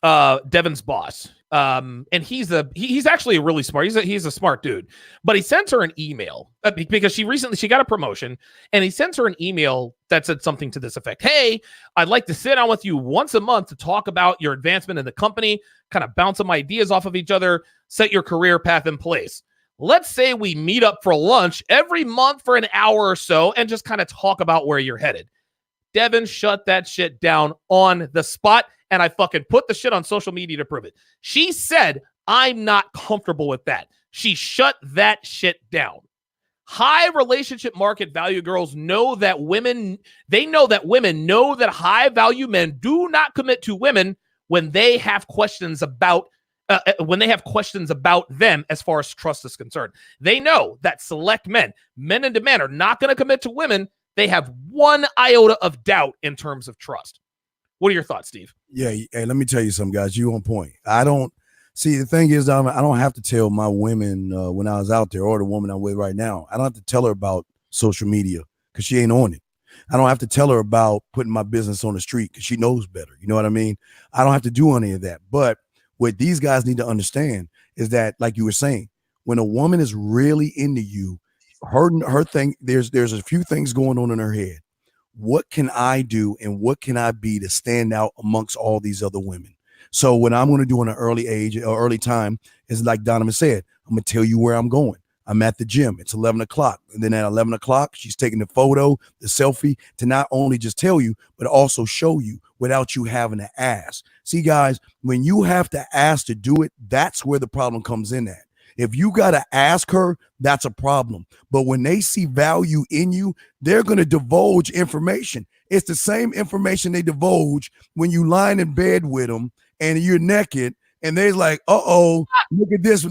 Devin's boss. And he's actually a really smart, he's a smart dude, but he sent her an email because she got a promotion, and he sends her an email that said something to this effect. Hey, I'd like to sit down with you once a month to talk about your advancement in the company, kind of bounce some ideas off of each other, set your career path in place. Let's say we meet up for lunch every month for an hour or so and just kind of talk about where you're headed. Devin shut that shit down on the spot, and I fucking put the shit on social media to prove it. She said, I'm not comfortable with that. She shut that shit down. High relationship market value girls know that women know that high value men do not commit to women when they have questions about them as far as trust is concerned. They know that select men in demand, are not going to commit to women they have one iota of doubt in terms of trust. What are your thoughts, Steve? Yeah, hey, let me tell you something, guys. You on point. I don't see, the thing is, I don't have to tell my women when I was out there, or the woman I'm with right now, I don't have to tell her about social media because she ain't on it. I don't have to tell her about putting my business on the street because she knows better. You know what I mean? I don't have to do any of that. But what these guys need to understand is that, like you were saying, when a woman is really into you, her thing, there's a few things going on in her head. What can I do and what can I be to stand out amongst all these other women? So what I'm going to do in an early age or early time is, like Donovan said, I'm going to tell you where I'm going. I'm at the gym. It's 11 o'clock. And then at 11 o'clock, she's taking the photo, the selfie, to not only just tell you, but also show you without you having to ask. See, guys, when you have to ask to do it, that's where the problem comes in at. If you got to ask her, that's a problem. But when they see value in you, they're going to divulge information. It's the same information they divulge when you lying in bed with them and you're naked. And they're like, look at this,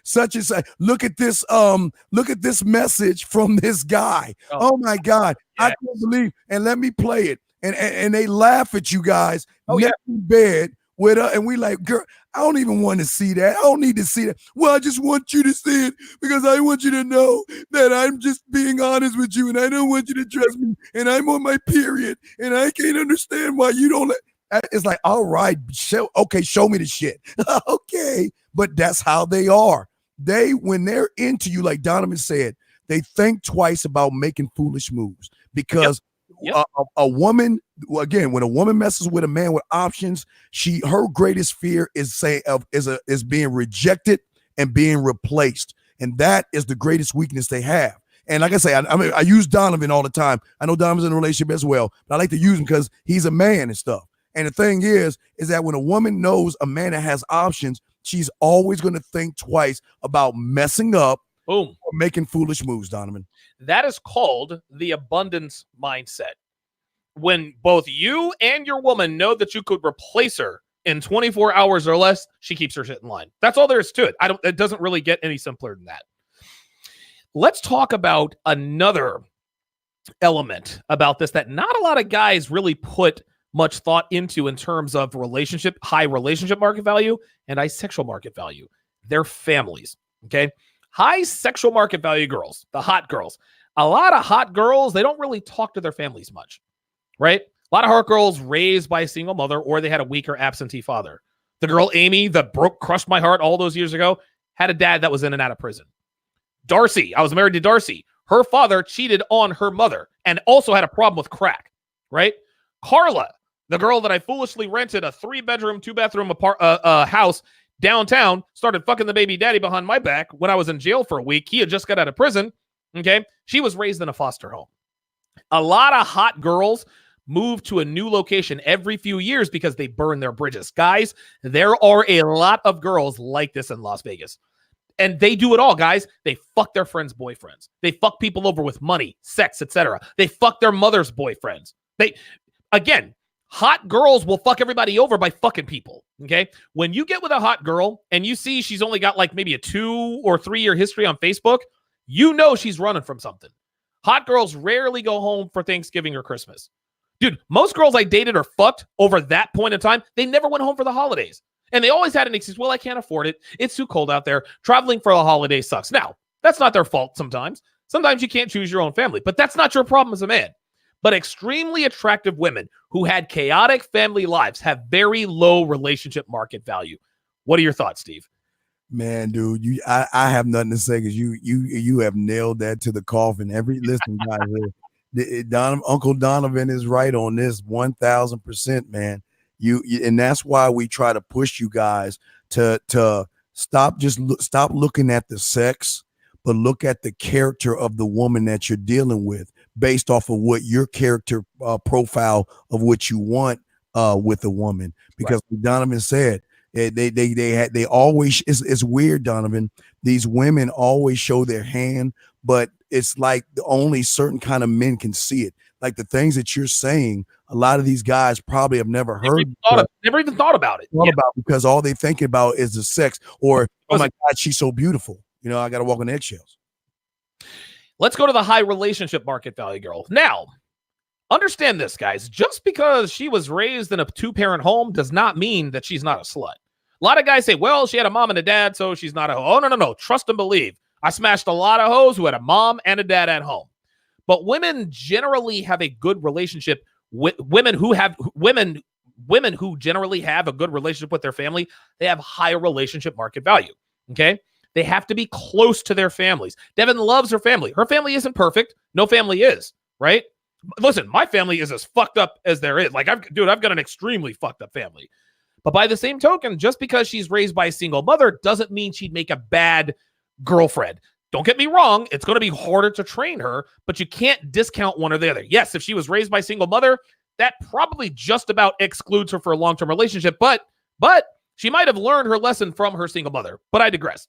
such and such, look at this message from this guy. Oh my God, yes. I can't believe, and let me play it. And they laugh at you guys, in bed with her, and we like, girl, I don't even want to see that. I don't need to see that. Well, I just want you to see it because I want you to know that I'm just being honest with you, and I don't want you to trust me, and I'm on my period, and I can't understand why you don't let. It's like, all right, show me the shit. Okay, but that's how they are. when they're into you, like Donovan said, they think twice about making foolish moves because a woman, again, when a woman messes with a man with options, her greatest fear is being rejected and being replaced, and that is the greatest weakness they have. And like I say, I use Donovan all the time. I know Donovan's in a relationship as well, but I like to use him because he's a man and stuff. And the thing is that when a woman knows a man that has options, she's always going to think twice about messing up or making foolish moves, Donovan. That is called the abundance mindset. When both you and your woman know that you could replace her in 24 hours or less, she keeps her shit in line. That's all there is to it. It doesn't really get any simpler than that. Let's talk about another element about this that not a lot of guys really put much thought into in terms of high relationship market value and high sexual market value. Their families, okay? High sexual market value girls, the hot girls. A lot of hot girls, they don't really talk to their families much, right? A lot of hot girls raised by a single mother, or they had a weak or absentee father. The girl Amy that crushed my heart all those years ago had a dad that was in and out of prison. Darcy, I was married to Darcy. Her father cheated on her mother and also had a problem with crack, right? Carla, the girl that I foolishly rented a 3-bedroom, 2-bathroom house downtown, started fucking the baby daddy behind my back when I was in jail for a week. He had just got out of prison, okay? She was raised in a foster home. A lot of hot girls move to a new location every few years because they burn their bridges. Guys, there are a lot of girls like this in Las Vegas. And they do it all, guys. They fuck their friends' boyfriends. They fuck people over with money, sex, etc. They fuck their mother's boyfriends. Again, hot girls will fuck everybody over by fucking people, okay? When you get with a hot girl and you see she's only got like maybe a 2 or 3 year history on Facebook, you know she's running from something. Hot girls rarely go home for Thanksgiving or Christmas. Dude, most girls I dated or fucked over that point in time, they never went home for the holidays. And they always had an excuse, well, I can't afford it. It's too cold out there. Traveling for the holidays sucks. Now, that's not their fault sometimes. Sometimes you can't choose your own family, but that's not your problem as a man. But extremely attractive women who had chaotic family lives have very low relationship market value. What are your thoughts, Steve? Man, dude, I have nothing to say because you have nailed that to the coffin. Listen, guys, Uncle Donovan is right on this 1,000%, man. And that's why we try to push you guys to stop looking at the sex, but look at the character of the woman that you're dealing with based off of what your character profile of what you want with a woman. Because right. Donovan said they always, it's weird, Donovan. These women always show their hand, but it's like only certain kind of men can see it. Like the things that you're saying, a lot of these guys probably have never heard. Never even thought about it. Because all they think about is the sex or, oh my God, she's so beautiful. You know, I got to walk on eggshells. Let's go to the high relationship market value girl. Now, understand this, guys. Just because she was raised in a 2-parent home does not mean that she's not a slut. A lot of guys say, well, she had a mom and a dad, so she's not a hoe. Oh, no. Trust and believe. I smashed a lot of hoes who had a mom and a dad at home. But women generally have a good relationship with women who generally have a good relationship with their family. They have higher relationship market value. Okay. They have to be close to their families. Devin loves her family. Her family isn't perfect. No family is, right? Listen, my family is as fucked up as there is. Like, I've got an extremely fucked up family. But by the same token, just because she's raised by a single mother doesn't mean she'd make a bad girlfriend. Don't get me wrong. It's going to be harder to train her, but you can't discount one or the other. Yes, if she was raised by a single mother, that probably just about excludes her for a long-term relationship, but she might have learned her lesson from her single mother. But I digress.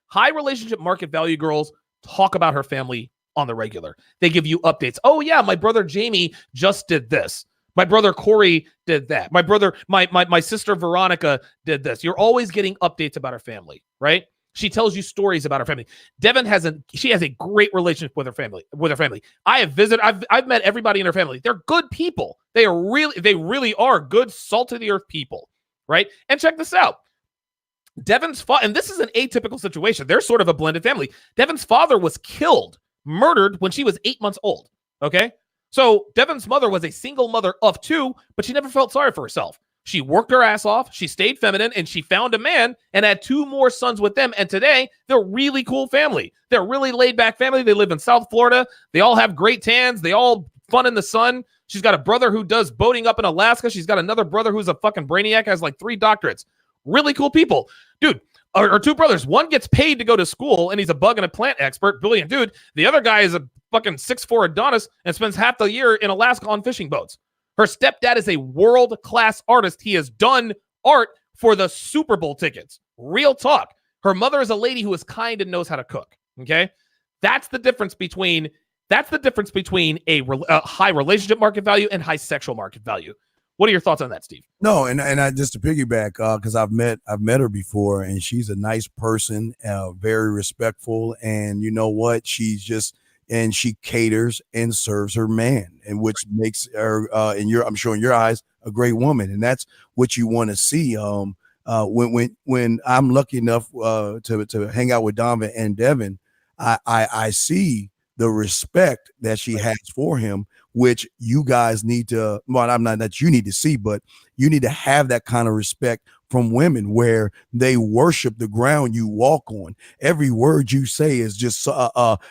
High relationship market value girls talk about her family on the regular. They give you updates. Oh yeah, my brother Jamie just did this. My brother Corey did that. My sister Veronica did this. You're always getting updates about her family, right? She tells you stories about her family. Devin has a great relationship with her family. I've met everybody in her family. They're good people. They really are good, salt of the earth people, right? And check this out. Devin's father, and this is an atypical situation. They're sort of a blended family. Devin's father was murdered when she was 8 months old. Okay. So Devin's mother was a single mother of 2, but she never felt sorry for herself. She worked her ass off. She stayed feminine, and she found a man and had 2 more sons with them. And today, they're a really cool family. They're a really laid-back family. They live in South Florida. They all have great tans. They all fun in the sun. She's got a brother who does boating up in Alaska. She's got another brother who's a fucking brainiac, has like 3 doctorates. Really cool people. Dude, or 2 brothers. One gets paid to go to school, and he's a bug and a plant expert. Brilliant dude. The other guy is a fucking 6'4" Adonis and spends half the year in Alaska on fishing boats. Her stepdad is a world-class artist. He has done art for the Super Bowl tickets. Real talk. Her mother is a lady who is kind and knows how to cook. Okay? That's the difference between a high relationship market value and high sexual market value. What are your thoughts on that, Steve? No, and I just to piggyback, because I've met her before, and she's a nice person, very respectful, and you know what? And she caters and serves her man, and which makes her, I'm sure in your eyes, a great woman, and that's what you want to see. When I'm lucky enough to hang out with Donovan and Devin, I see the respect that she has for him, which you guys need to. Well, I'm not that you need to see, but you need to have that kind of respect from women where they worship the ground you walk on. Every word you say is just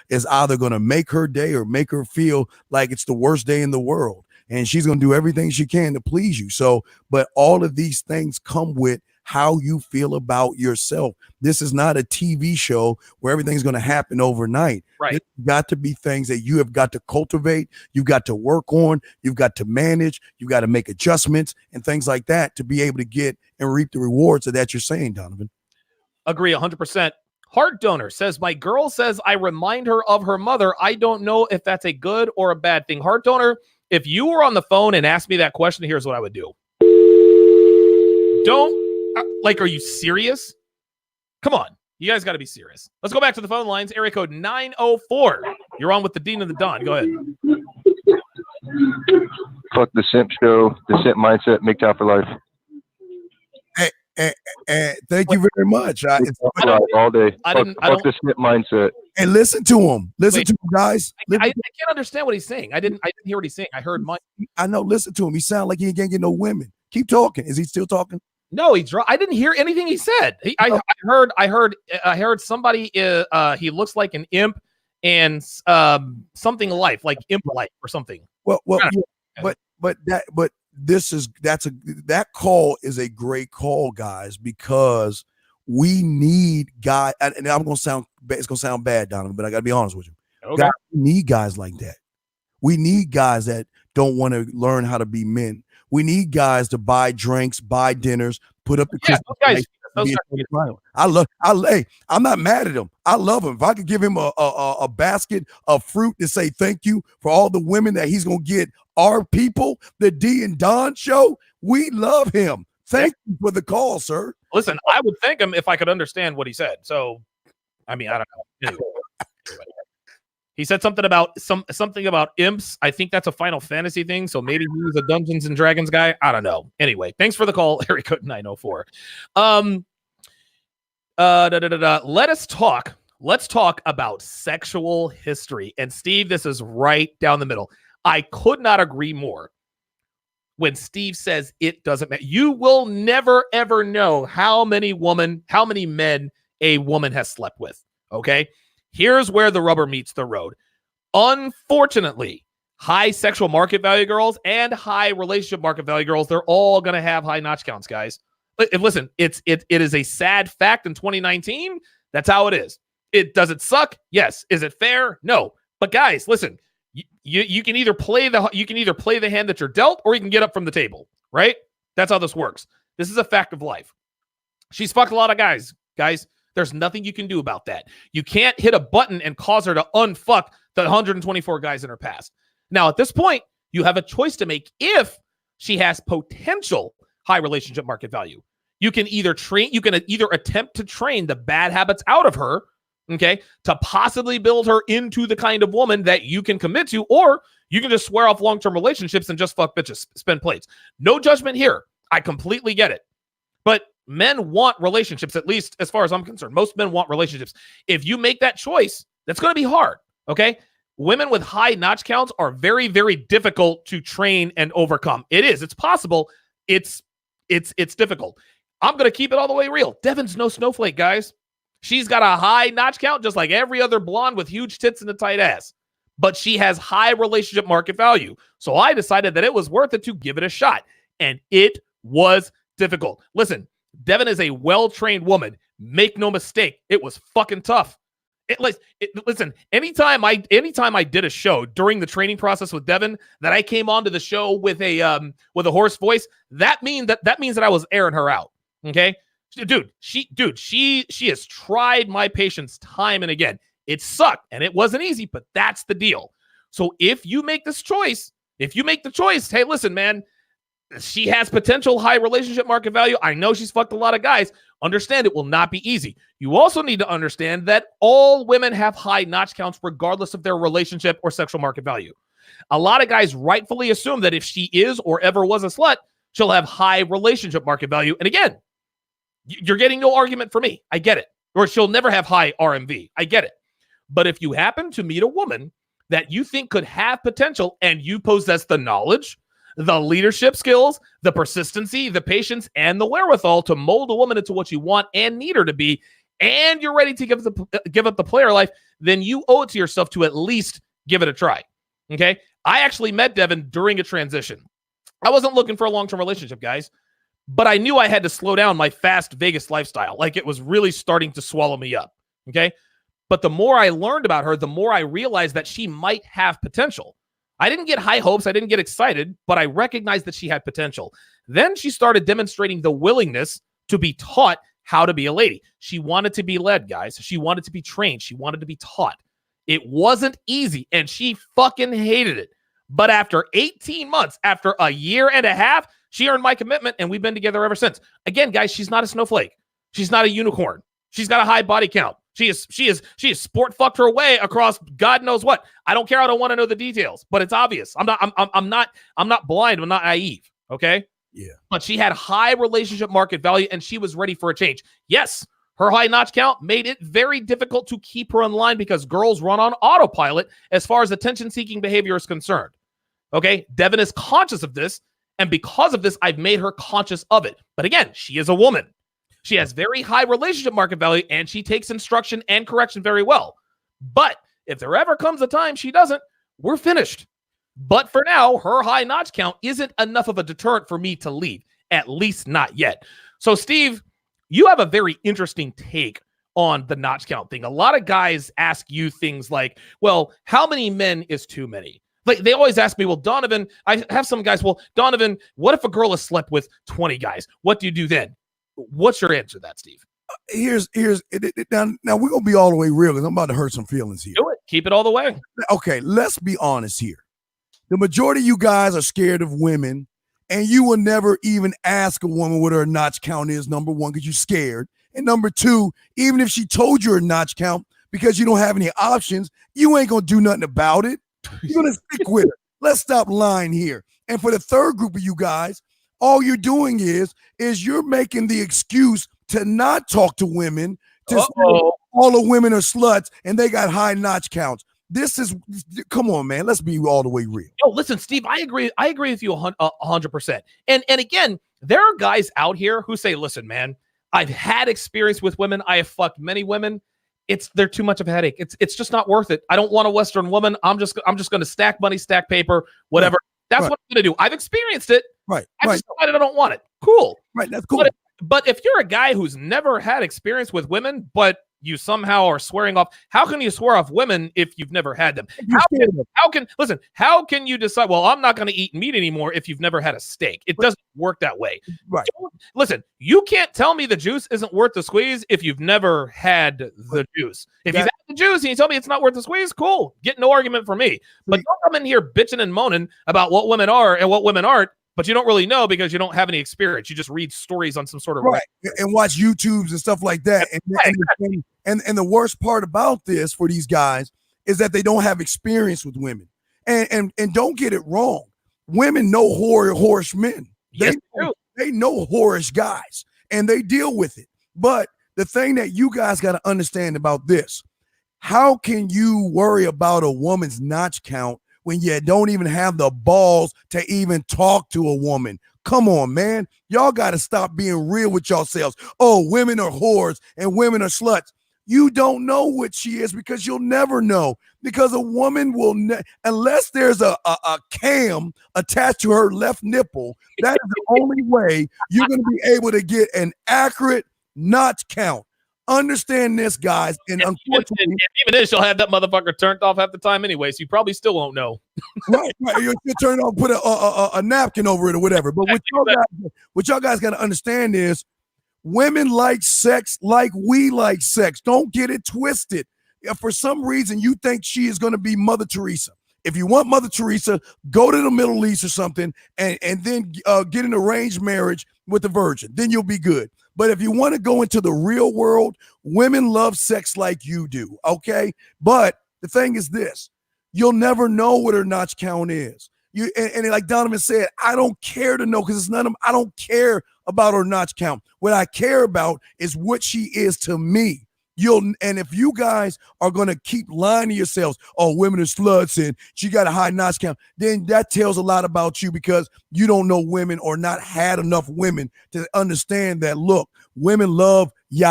is either going to make her day or make her feel like it's the worst day in the world. And she's going to do everything she can to please you. So, but all of these things come with how you feel about yourself. This is not a TV show where everything's going to happen overnight. Right. It's got to be things that you have got to cultivate. You've got to work on. You've got to manage. You've got to make adjustments and things like that to be able to get and reap the rewards that you're saying, Donovan. Agree 100%. Heart Donor says, my girl says I remind her of her mother. I don't know if that's a good or a bad thing. Heart Donor, if you were on the phone and asked me that question, here's what I would do. Are you serious? Come on. You guys got to be serious. Let's go back to the phone lines. Area code 904. You're on with the Dean of the Don. Go ahead. Fuck the simp show, the simp mindset, make time for life. And thank you very much. All day. Fuck the simp mindset. And listen to him. Listen to him, guys. I can't understand what he's saying. I didn't hear what he's saying. I heard mine. I know. Listen to him. He sounds like he ain't gonna get no women. Keep talking. Is he still talking? No, I didn't hear anything he said. I heard somebody. He looks like an imp and something life, like imp life or something. Well, yeah, but that call is a great call, guys, because we need guys. And it's gonna sound bad, Donovan, but I gotta be honest with you. Okay. Guys, we need guys like that. We need guys that don't want to learn how to be men. We need guys to buy drinks, buy dinners, put up the Christmas lights. I'm not mad at him. I love him. If I could give him a basket of fruit to say thank you for all the women that he's gonna get, our people, the D and Don show, we love him. Thank you for the call, sir. Listen, I would thank him if I could understand what he said. So, I mean, I don't know. Anyway. He said something about imps. I think that's a Final Fantasy thing. So maybe he was a Dungeons and Dragons guy. I don't know. Anyway, thanks for the call, Area code 904. Let's talk about sexual history. And Steve, this is right down the middle. I could not agree more. When Steve says it doesn't matter, you will never ever know how many men a woman has slept with. Okay. Here's where the rubber meets the road. Unfortunately, high sexual market value girls and high relationship market value girls, they're all going to have high notch counts, guys. Listen, it is a sad fact in 2019. That's how it is. Does it suck? Yes. Is it fair? No. But guys, listen, you can either play the hand that you're dealt, or you can get up from the table, right? That's how this works. This is a fact of life. She's fucked a lot of guys. There's nothing you can do about that. You can't hit a button and cause her to unfuck the 124 guys in her past. Now, at this point, you have a choice to make if she has potential high relationship market value. You can either attempt to train the bad habits out of her, okay, to possibly build her into the kind of woman that you can commit to, or you can just swear off long-term relationships and just fuck bitches, spin plates. No judgment here. I completely get it. But men want relationships, at least as far as I'm concerned. Most men want relationships. If you make that choice, that's going to be hard, okay? Women with high notch counts are very, very difficult to train and overcome. It is. It's possible. It's It's difficult. I'm going to keep it all the way real. Devin's no snowflake, guys. She's got a high notch count, just like every other blonde with huge tits and a tight ass. But she has high relationship market value. So I decided that it was worth it to give it a shot. And it was difficult. Listen, Devin is a well-trained woman. Make no mistake. It was fucking tough. Listen, anytime I did a show during the training process with Devin, that I came onto the show with a hoarse voice, that means that I was airing her out. Okay, dude, she has tried my patience time and again. It sucked and it wasn't easy, but that's the deal. So if you make the choice, hey, listen, man, she has potential high relationship market value. I know she's fucked a lot of guys. Understand it will not be easy. You also need to understand that all women have high notch counts regardless of their relationship or sexual market value. A lot of guys rightfully assume that if she is or ever was a slut, she'll have high relationship market value. And again, you're getting no argument for me. I get it. Or she'll never have high RMV. I get it. But if you happen to meet a woman that you think could have potential and you possess the knowledge, the leadership skills, the persistency, the patience, and the wherewithal to mold a woman into what you want and need her to be, and you're ready to give up the player life, then you owe it to yourself to at least give it a try. Okay? I actually met Devin during a transition. I wasn't looking for a long-term relationship, guys, but I knew I had to slow down my fast Vegas lifestyle. Like it was really starting to swallow me up. Okay? But the more I learned about her, the more I realized that she might have potential. I didn't get high hopes. I didn't get excited, but I recognized that she had potential. Then she started demonstrating the willingness to be taught how to be a lady. She wanted to be led, guys. She wanted to be trained. She wanted to be taught. It wasn't easy, and she fucking hated it. But after 18 months, after a year and a half, she earned my commitment, and we've been together ever since. Again, guys, she's not a snowflake. She's not a unicorn. She's got a high body count. She is sport fucked her way across God knows what. I don't care. I don't want to know the details, but it's obvious. I'm not blind. I'm not naive. Okay. Yeah. But she had high relationship market value and she was ready for a change. Yes. Her high notch count made it very difficult to keep her in line because girls run on autopilot as far as attention seeking behavior is concerned. Okay. Devin is conscious of this. And because of this, I've made her conscious of it. But again, she is a woman. She has very high relationship market value, and she takes instruction and correction very well. But if there ever comes a time she doesn't, we're finished. But for now, her high notch count isn't enough of a deterrent for me to leave, at least not yet. So, Steve, you have a very interesting take on the notch count thing. A lot of guys ask you things like, well, how many men is too many? Like they always ask me, well, Donovan, I have some guys, well, Donovan, what if a girl has slept with 20 guys? What do you do then? What's your answer to that, Steve? Here's now we're gonna be all the way real because I'm about to hurt some feelings here. Do it. Keep it all the way. Okay, let's be honest here. The majority of you guys are scared of women, and you will never even ask a woman what her notch count is, number one, because you're scared. And number two, even if she told you her notch count, because you don't have any options, you ain't gonna do nothing about it. You're gonna stick with it. Let's stop lying here. And for the third group of you guys, all you're doing is you're making the excuse to not talk to women, to say all the women are sluts and they got high notch counts. Come on, man. Let's be all the way real. Oh, listen, Steve, I agree with you 100%. And again, there are guys out here who say, listen, man, I've had experience with women. I have fucked many women. They're too much of a headache. It's just not worth it. I don't want a Western woman. I'm just going to stack money, stack paper, whatever. Right. That's what I'm going to do. I've experienced it. Right. I just decided I don't want it. Cool. Right. That's cool. But if you're a guy who's never had experience with women, but you somehow are swearing off, how can you swear off women if you've never had them? How can you decide, well, I'm not going to eat meat anymore if you've never had a steak? It doesn't work that way. Right. Listen, you can't tell me the juice isn't worth the squeeze if you've never had the juice. If you've had the juice and you tell me it's not worth the squeeze, cool. Get no argument from me. But don't come in here bitching and moaning about what women are and what women aren't, but you don't really know because you don't have any experience. You just read stories on some sort of and watch YouTubes and stuff like that. And the worst part about this for these guys is that they don't have experience with women. And don't get it wrong. Women know whorish men. They know whorish guys and they deal with it. But the thing that you guys got to understand about this, how can you worry about a woman's notch count when you don't even have the balls to even talk to a woman? Come on, man. Y'all got to stop being real with yourselves. Oh, women are whores and women are sluts. You don't know what she is because you'll never know. Because a woman will, unless there's a cam attached to her left nipple, that is the only way you're going to be able to get an accurate notch count. Understand this, guys. And unfortunately, even then, she'll have that motherfucker turned off half the time anyway, so you probably still won't know. right. You turn it on, put a napkin over it or whatever. But what y'all guys got to understand is women like sex like we like sex. Don't get it twisted. If for some reason you think she is going to be Mother Teresa, if you want Mother Teresa, go to the Middle East or something and then get an arranged marriage with the virgin. Then you'll be good. But if you want to go into the real world, women love sex like you do, okay? But the thing is this. You'll never know what her notch count is. And like Donovan said, I don't care to know because it's none of them. I don't care about her notch count. What I care about is what she is to me. And if you guys are going to keep lying to yourselves, oh, women are sluts and she got a high notch count, then that tells a lot about you because you don't know women or not had enough women to understand that, look, women love, they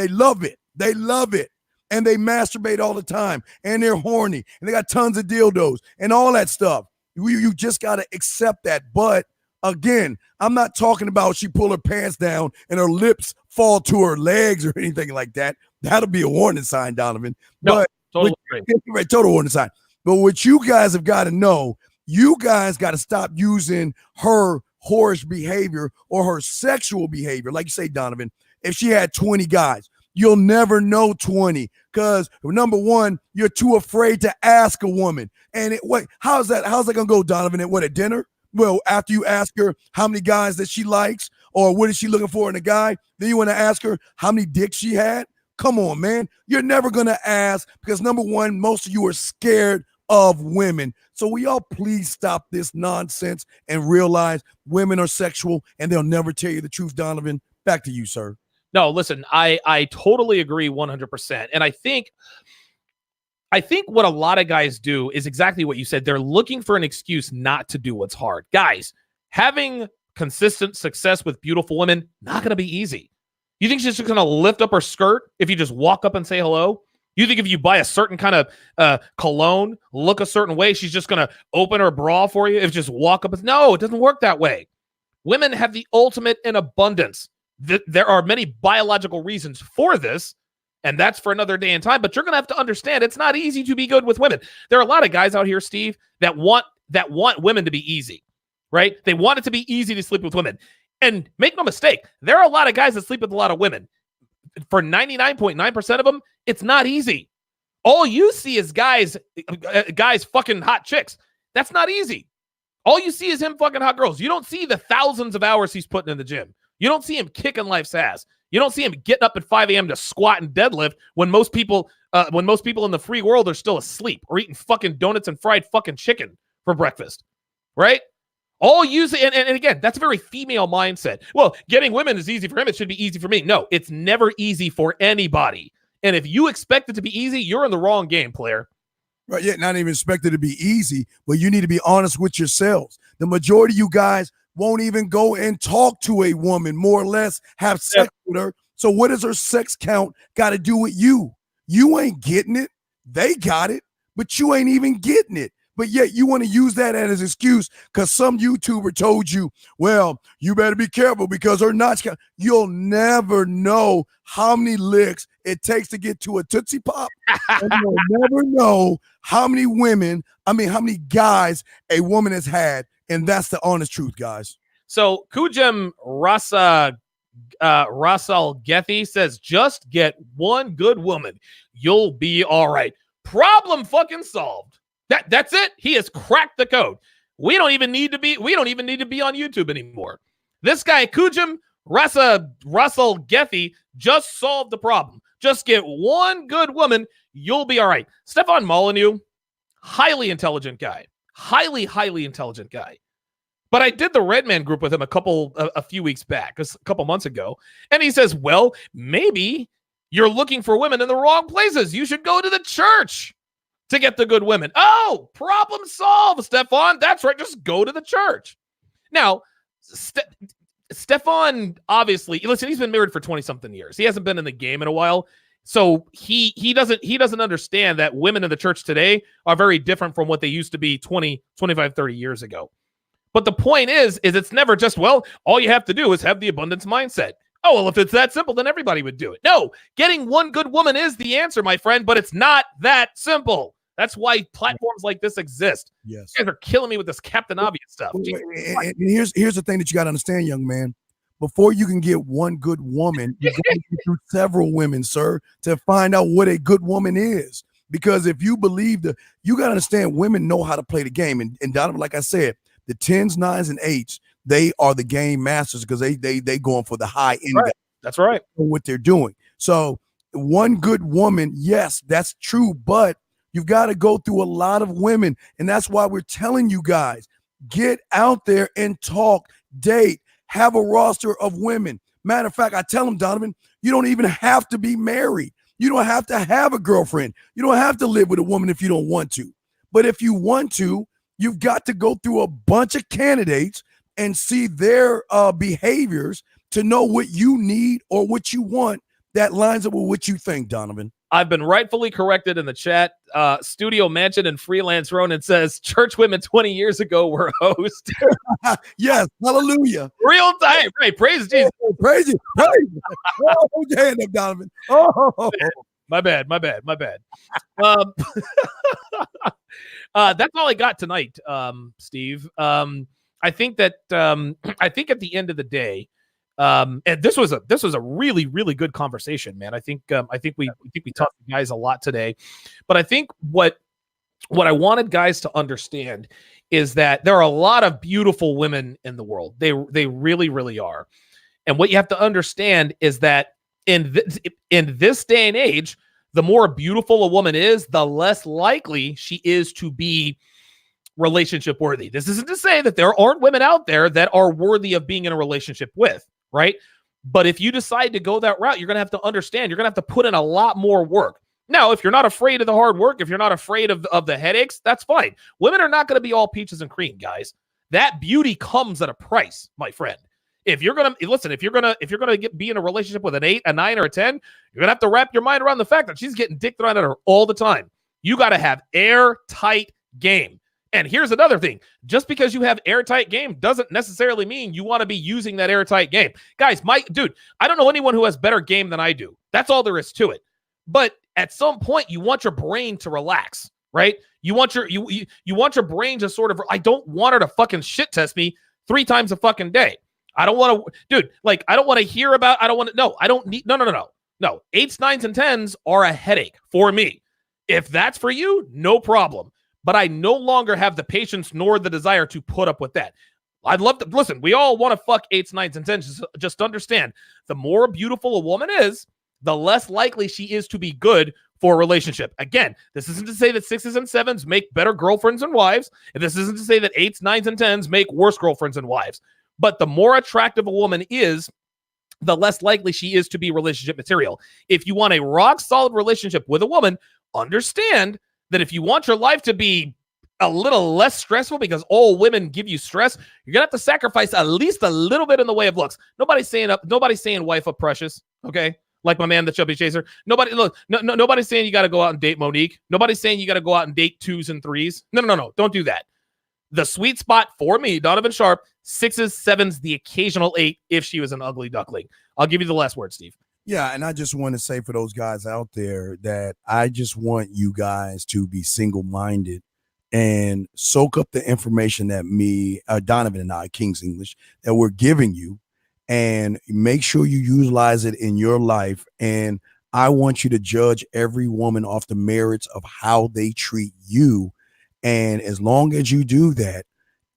love it. They love it. And they masturbate all the time and they're horny and they got tons of dildos and all that stuff. You just got to accept that. But again, I'm not talking about she pull her pants down and her lips fall to her legs or anything like that. That'll be a warning sign, Donovan. No, but total warning sign. But what you guys have got to know, you guys got to stop using her whorish behavior or her sexual behavior. Like you say, Donovan, if she had 20 guys, you'll never know 20 because number one, you're too afraid to ask a woman. And how's that going to go, Donovan? At dinner? Well, after you ask her how many guys that she likes or what is she looking for in a guy, then you want to ask her how many dicks she had? Come on, man. You're never going to ask because, number one, most of you are scared of women. So will y'all please stop this nonsense and realize women are sexual and they'll never tell you the truth, Donovan? Back to you, sir. No, listen, I totally agree 100%. And I think what a lot of guys do is exactly what you said. They're looking for an excuse not to do what's hard. Guys, having consistent success with beautiful women, not going to be easy. You think she's just going to lift up her skirt if you just walk up and say hello? You think if you buy a certain kind of cologne, look a certain way, she's just going to open her bra for you if you just walk up? No, it doesn't work that way. Women have the ultimate in abundance. There are many biological reasons for this, and that's for another day and time, but you're going to have to understand it's not easy to be good with women. There are a lot of guys out here, Steve, that want women to be easy, right? They want it to be easy to sleep with women. And make no mistake, there are a lot of guys that sleep with a lot of women. For 99.9% of them, it's not easy. All you see is guys fucking hot chicks. That's not easy. All you see is him fucking hot girls. You don't see the thousands of hours he's putting in the gym. You don't see him kicking life's ass. You don't see him getting up at 5 a.m. to squat and deadlift when most people in the free world are still asleep or eating fucking donuts and fried fucking chicken for breakfast, right? All you see, and again, that's a very female mindset. Well, getting women is easy for him. It should be easy for me. No, it's never easy for anybody. And if you expect it to be easy, you're in the wrong game, player. Right, yeah, not even expect it to be easy, but you need to be honest with yourselves. The majority of you guys won't even go and talk to a woman, more or less have sex with her. So what does her sex count got to do with you? You ain't getting it. They got it, but you ain't even getting it. But yet you want to use that as an excuse because some YouTuber told you, well, you better be careful because her notch count. You'll never know how many licks it takes to get to a Tootsie Pop. And you'll never know how many guys a woman has had. And that's the honest truth, guys. So Kujem Rasalgethi says, just get one good woman. You'll be all right. Problem fucking solved. That's it. He has cracked the code. We don't even need to be on YouTube anymore. This guy, Kujem Rasalgethi, just solved the problem. Just get one good woman. You'll be all right. Stefan Molyneux, highly intelligent guy. Highly intelligent guy. But I did the Redman group with him a few weeks back, a couple months ago. And he says, well, maybe you're looking for women in the wrong places. You should go to the church to get the good women. Oh, problem solved, Stefan. That's right. Just go to the church. Now, Stefan, obviously, listen, he's been married for 20-something years. He hasn't been in the game in a while. So he doesn't understand that women in the church today are very different from what they used to be 20, 25, 30 years ago. But the point is it's never just, well, all you have to do is have the abundance mindset. Oh, well, if it's that simple, then everybody would do it. No, getting one good woman is the answer, my friend, but it's not that simple. That's why platforms like this exist. Yes. You guys are killing me with this Captain Obvious stuff. And here's the thing that you got to understand, young man. Before you can get one good woman, you got to get through several women, sir, to find out what a good woman is. Because if you believe you got to understand women know how to play the game. And Donovan, like I said, the 10s, 9s, and 8s, they are the game masters because they going for the high end. Right. That's right. What they're doing. So one good woman, yes, that's true, but you've got to go through a lot of women. And that's why we're telling you guys, get out there and talk, date, have a roster of women. Matter of fact, I tell them, Donovan, you don't even have to be married. You don't have to have a girlfriend. You don't have to live with a woman if you don't want to. But if you want to, you've got to go through a bunch of candidates and see their behaviors to know what you need or what you want that lines up with what you think, Donovan. I've been rightfully corrected in the chat. Studio Mansion and Freelance Ronan says church women 20 years ago were hosts. Yes, hallelujah. Real time, right? Praise Jesus. Oh, praise you. Praise you. Oh, hold your hand up, Donovan. Oh. My bad. That's all I got tonight, Steve. I think that I think at the end of the day, and this was a really, really good conversation, man. I think we taught the guys a lot today, but I think what I wanted guys to understand is that there are a lot of beautiful women in the world. They really, really are. And what you have to understand is that in this day and age, the more beautiful a woman is, the less likely she is to be relationship worthy. This isn't to say that there aren't women out there that are worthy of being in a relationship with, right? But if you decide to go that route, you're going to have to understand, you're going to have to put in a lot more work. Now, if you're not afraid of the hard work, if you're not afraid of the headaches, that's fine. Women are not going to be all peaches and cream, guys. That beauty comes at a price, my friend. If you're going to listen, if you're going to be in a relationship with an 8, a 9, or a 10, you're going to have to wrap your mind around the fact that she's getting dick thrown at her all the time. You got to have airtight game. And here's another thing. Just because you have airtight game doesn't necessarily mean you want to be using that airtight game. Guys, I don't know anyone who has better game than I do. That's all there is to it. But at some point, you want your brain to relax, right? You want your brain to sort of, I don't want her to fucking shit test me 3 times a fucking day. I don't want to, dude, like, I don't want to hear about, I don't want to, no, I don't need, no. 8s, 9s, and 10s are a headache for me. If that's for you, no problem. But I no longer have the patience nor the desire to put up with that. I'd love to, listen, we all want to fuck 8s, 9s, and 10s. Just understand, the more beautiful a woman is, the less likely she is to be good for a relationship. Again, this isn't to say that 6s and 7s make better girlfriends and wives. And this isn't to say that 8s, 9s, and 10s make worse girlfriends and wives. But the more attractive a woman is, the less likely she is to be relationship material. If you want a rock solid relationship with a woman, understand that if you want your life to be a little less stressful, because all women give you stress, you're gonna have to sacrifice at least a little bit in the way of looks. Nobody's saying wife up precious, okay? Like my man, the chubby chaser. Nobody's saying you got to go out and date Monique. Nobody's saying you got to go out and date 2s and 3s. No. Don't do that. The sweet spot for me, Donovan Sharpe, 6s, 7s, the occasional 8 if she was an ugly duckling. I'll give you the last word, Steve. Yeah, and I just want to say for those guys out there that I just want you guys to be single-minded and soak up the information that me, Donovan and I, King's English, that we're giving you, and make sure you utilize it in your life. And I want you to judge every woman off the merits of how they treat you. And as long as you do that,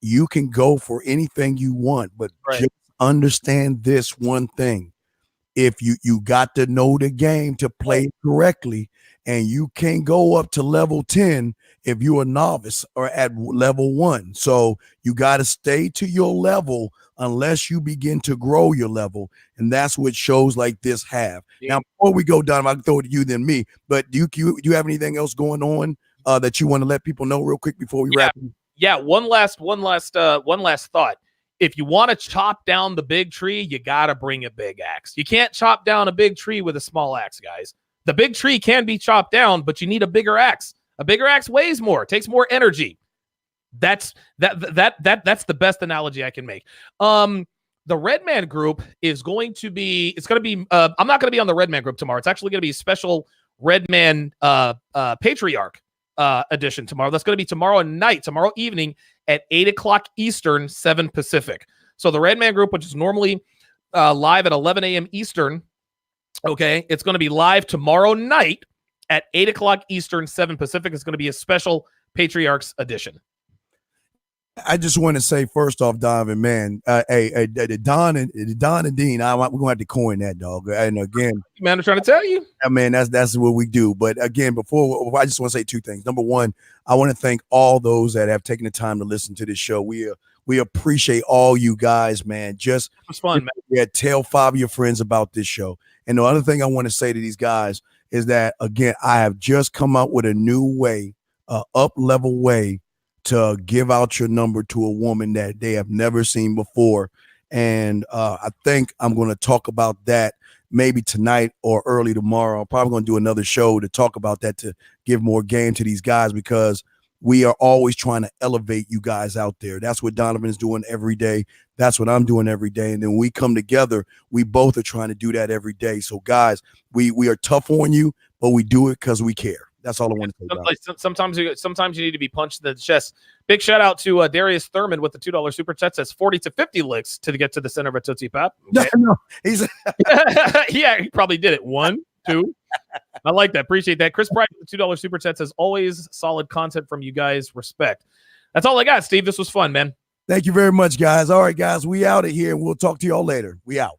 you can go for anything you want. But just understand this one thing. If you got to know the game to play it correctly, and you can't go up to level 10 if you're a novice or at level 1. So you got to stay to your level unless you begin to grow your level. And that's what shows like this have. Yeah. Now, before we go down, I'll throw it to you then me, but do you have anything else going on that you want to let people know real quick before we wrap? Yeah. One last thought. if you want to chop down the big tree, you got to bring a big axe. You can't chop down a big tree with a small axe, guys. The big tree can be chopped down, but you need a bigger axe. A bigger axe weighs more, takes more energy. That's the best analogy I can make. The Redman group is going to be, I'm not going to be on the Redman group tomorrow. It's actually going to be a special Redman Patriarch edition tomorrow. That's going to be tomorrow evening at 8 o'clock Eastern, 7 Pacific. So the Redman group, which is normally live at 11 a.m. Eastern, okay, it's going to be live tomorrow night at 8 o'clock Eastern, 7 Pacific. It's going to be a special Patriarchs edition. I just want to say first off, Donovan, man, Don and Dean, we're gonna have to coin that, dog. And again, man, I'm trying to tell you, man, that's what we do. But again, before I just want to say two things. Number one, I want to thank all those that have taken the time to listen to this show. We appreciate all you guys, man. Just it was fun, man. Yeah, tell 5 of your friends about this show. And the other thing I want to say to these guys is that again, I have just come up with a new way, up-level way to give out your number to a woman that they have never seen before. And I think I'm going to talk about that maybe tonight or early tomorrow. I'm probably going to do another show to talk about that, to give more game to these guys, because we are always trying to elevate you guys out there. That's what Donovan is doing every day. That's what I'm doing every day. And then we come together, we both are trying to do that every day. So guys, we are tough on you, but we do it because we care. That's all I want to say. Sometimes you need to be punched in the chest. Big shout out to Darius Thurman with the $2 super chat. Says 40 to 50 licks to get to the center of a Tootsie Pop. Okay. No, he's yeah, he probably did it. 1, 2. I like that. Appreciate that. Chris Bright with the $2 super chat says always solid content from you guys. Respect. That's all I got, Steve. This was fun, man. Thank you very much, guys. All right, guys, we out of here. We'll talk to y'all later. We out.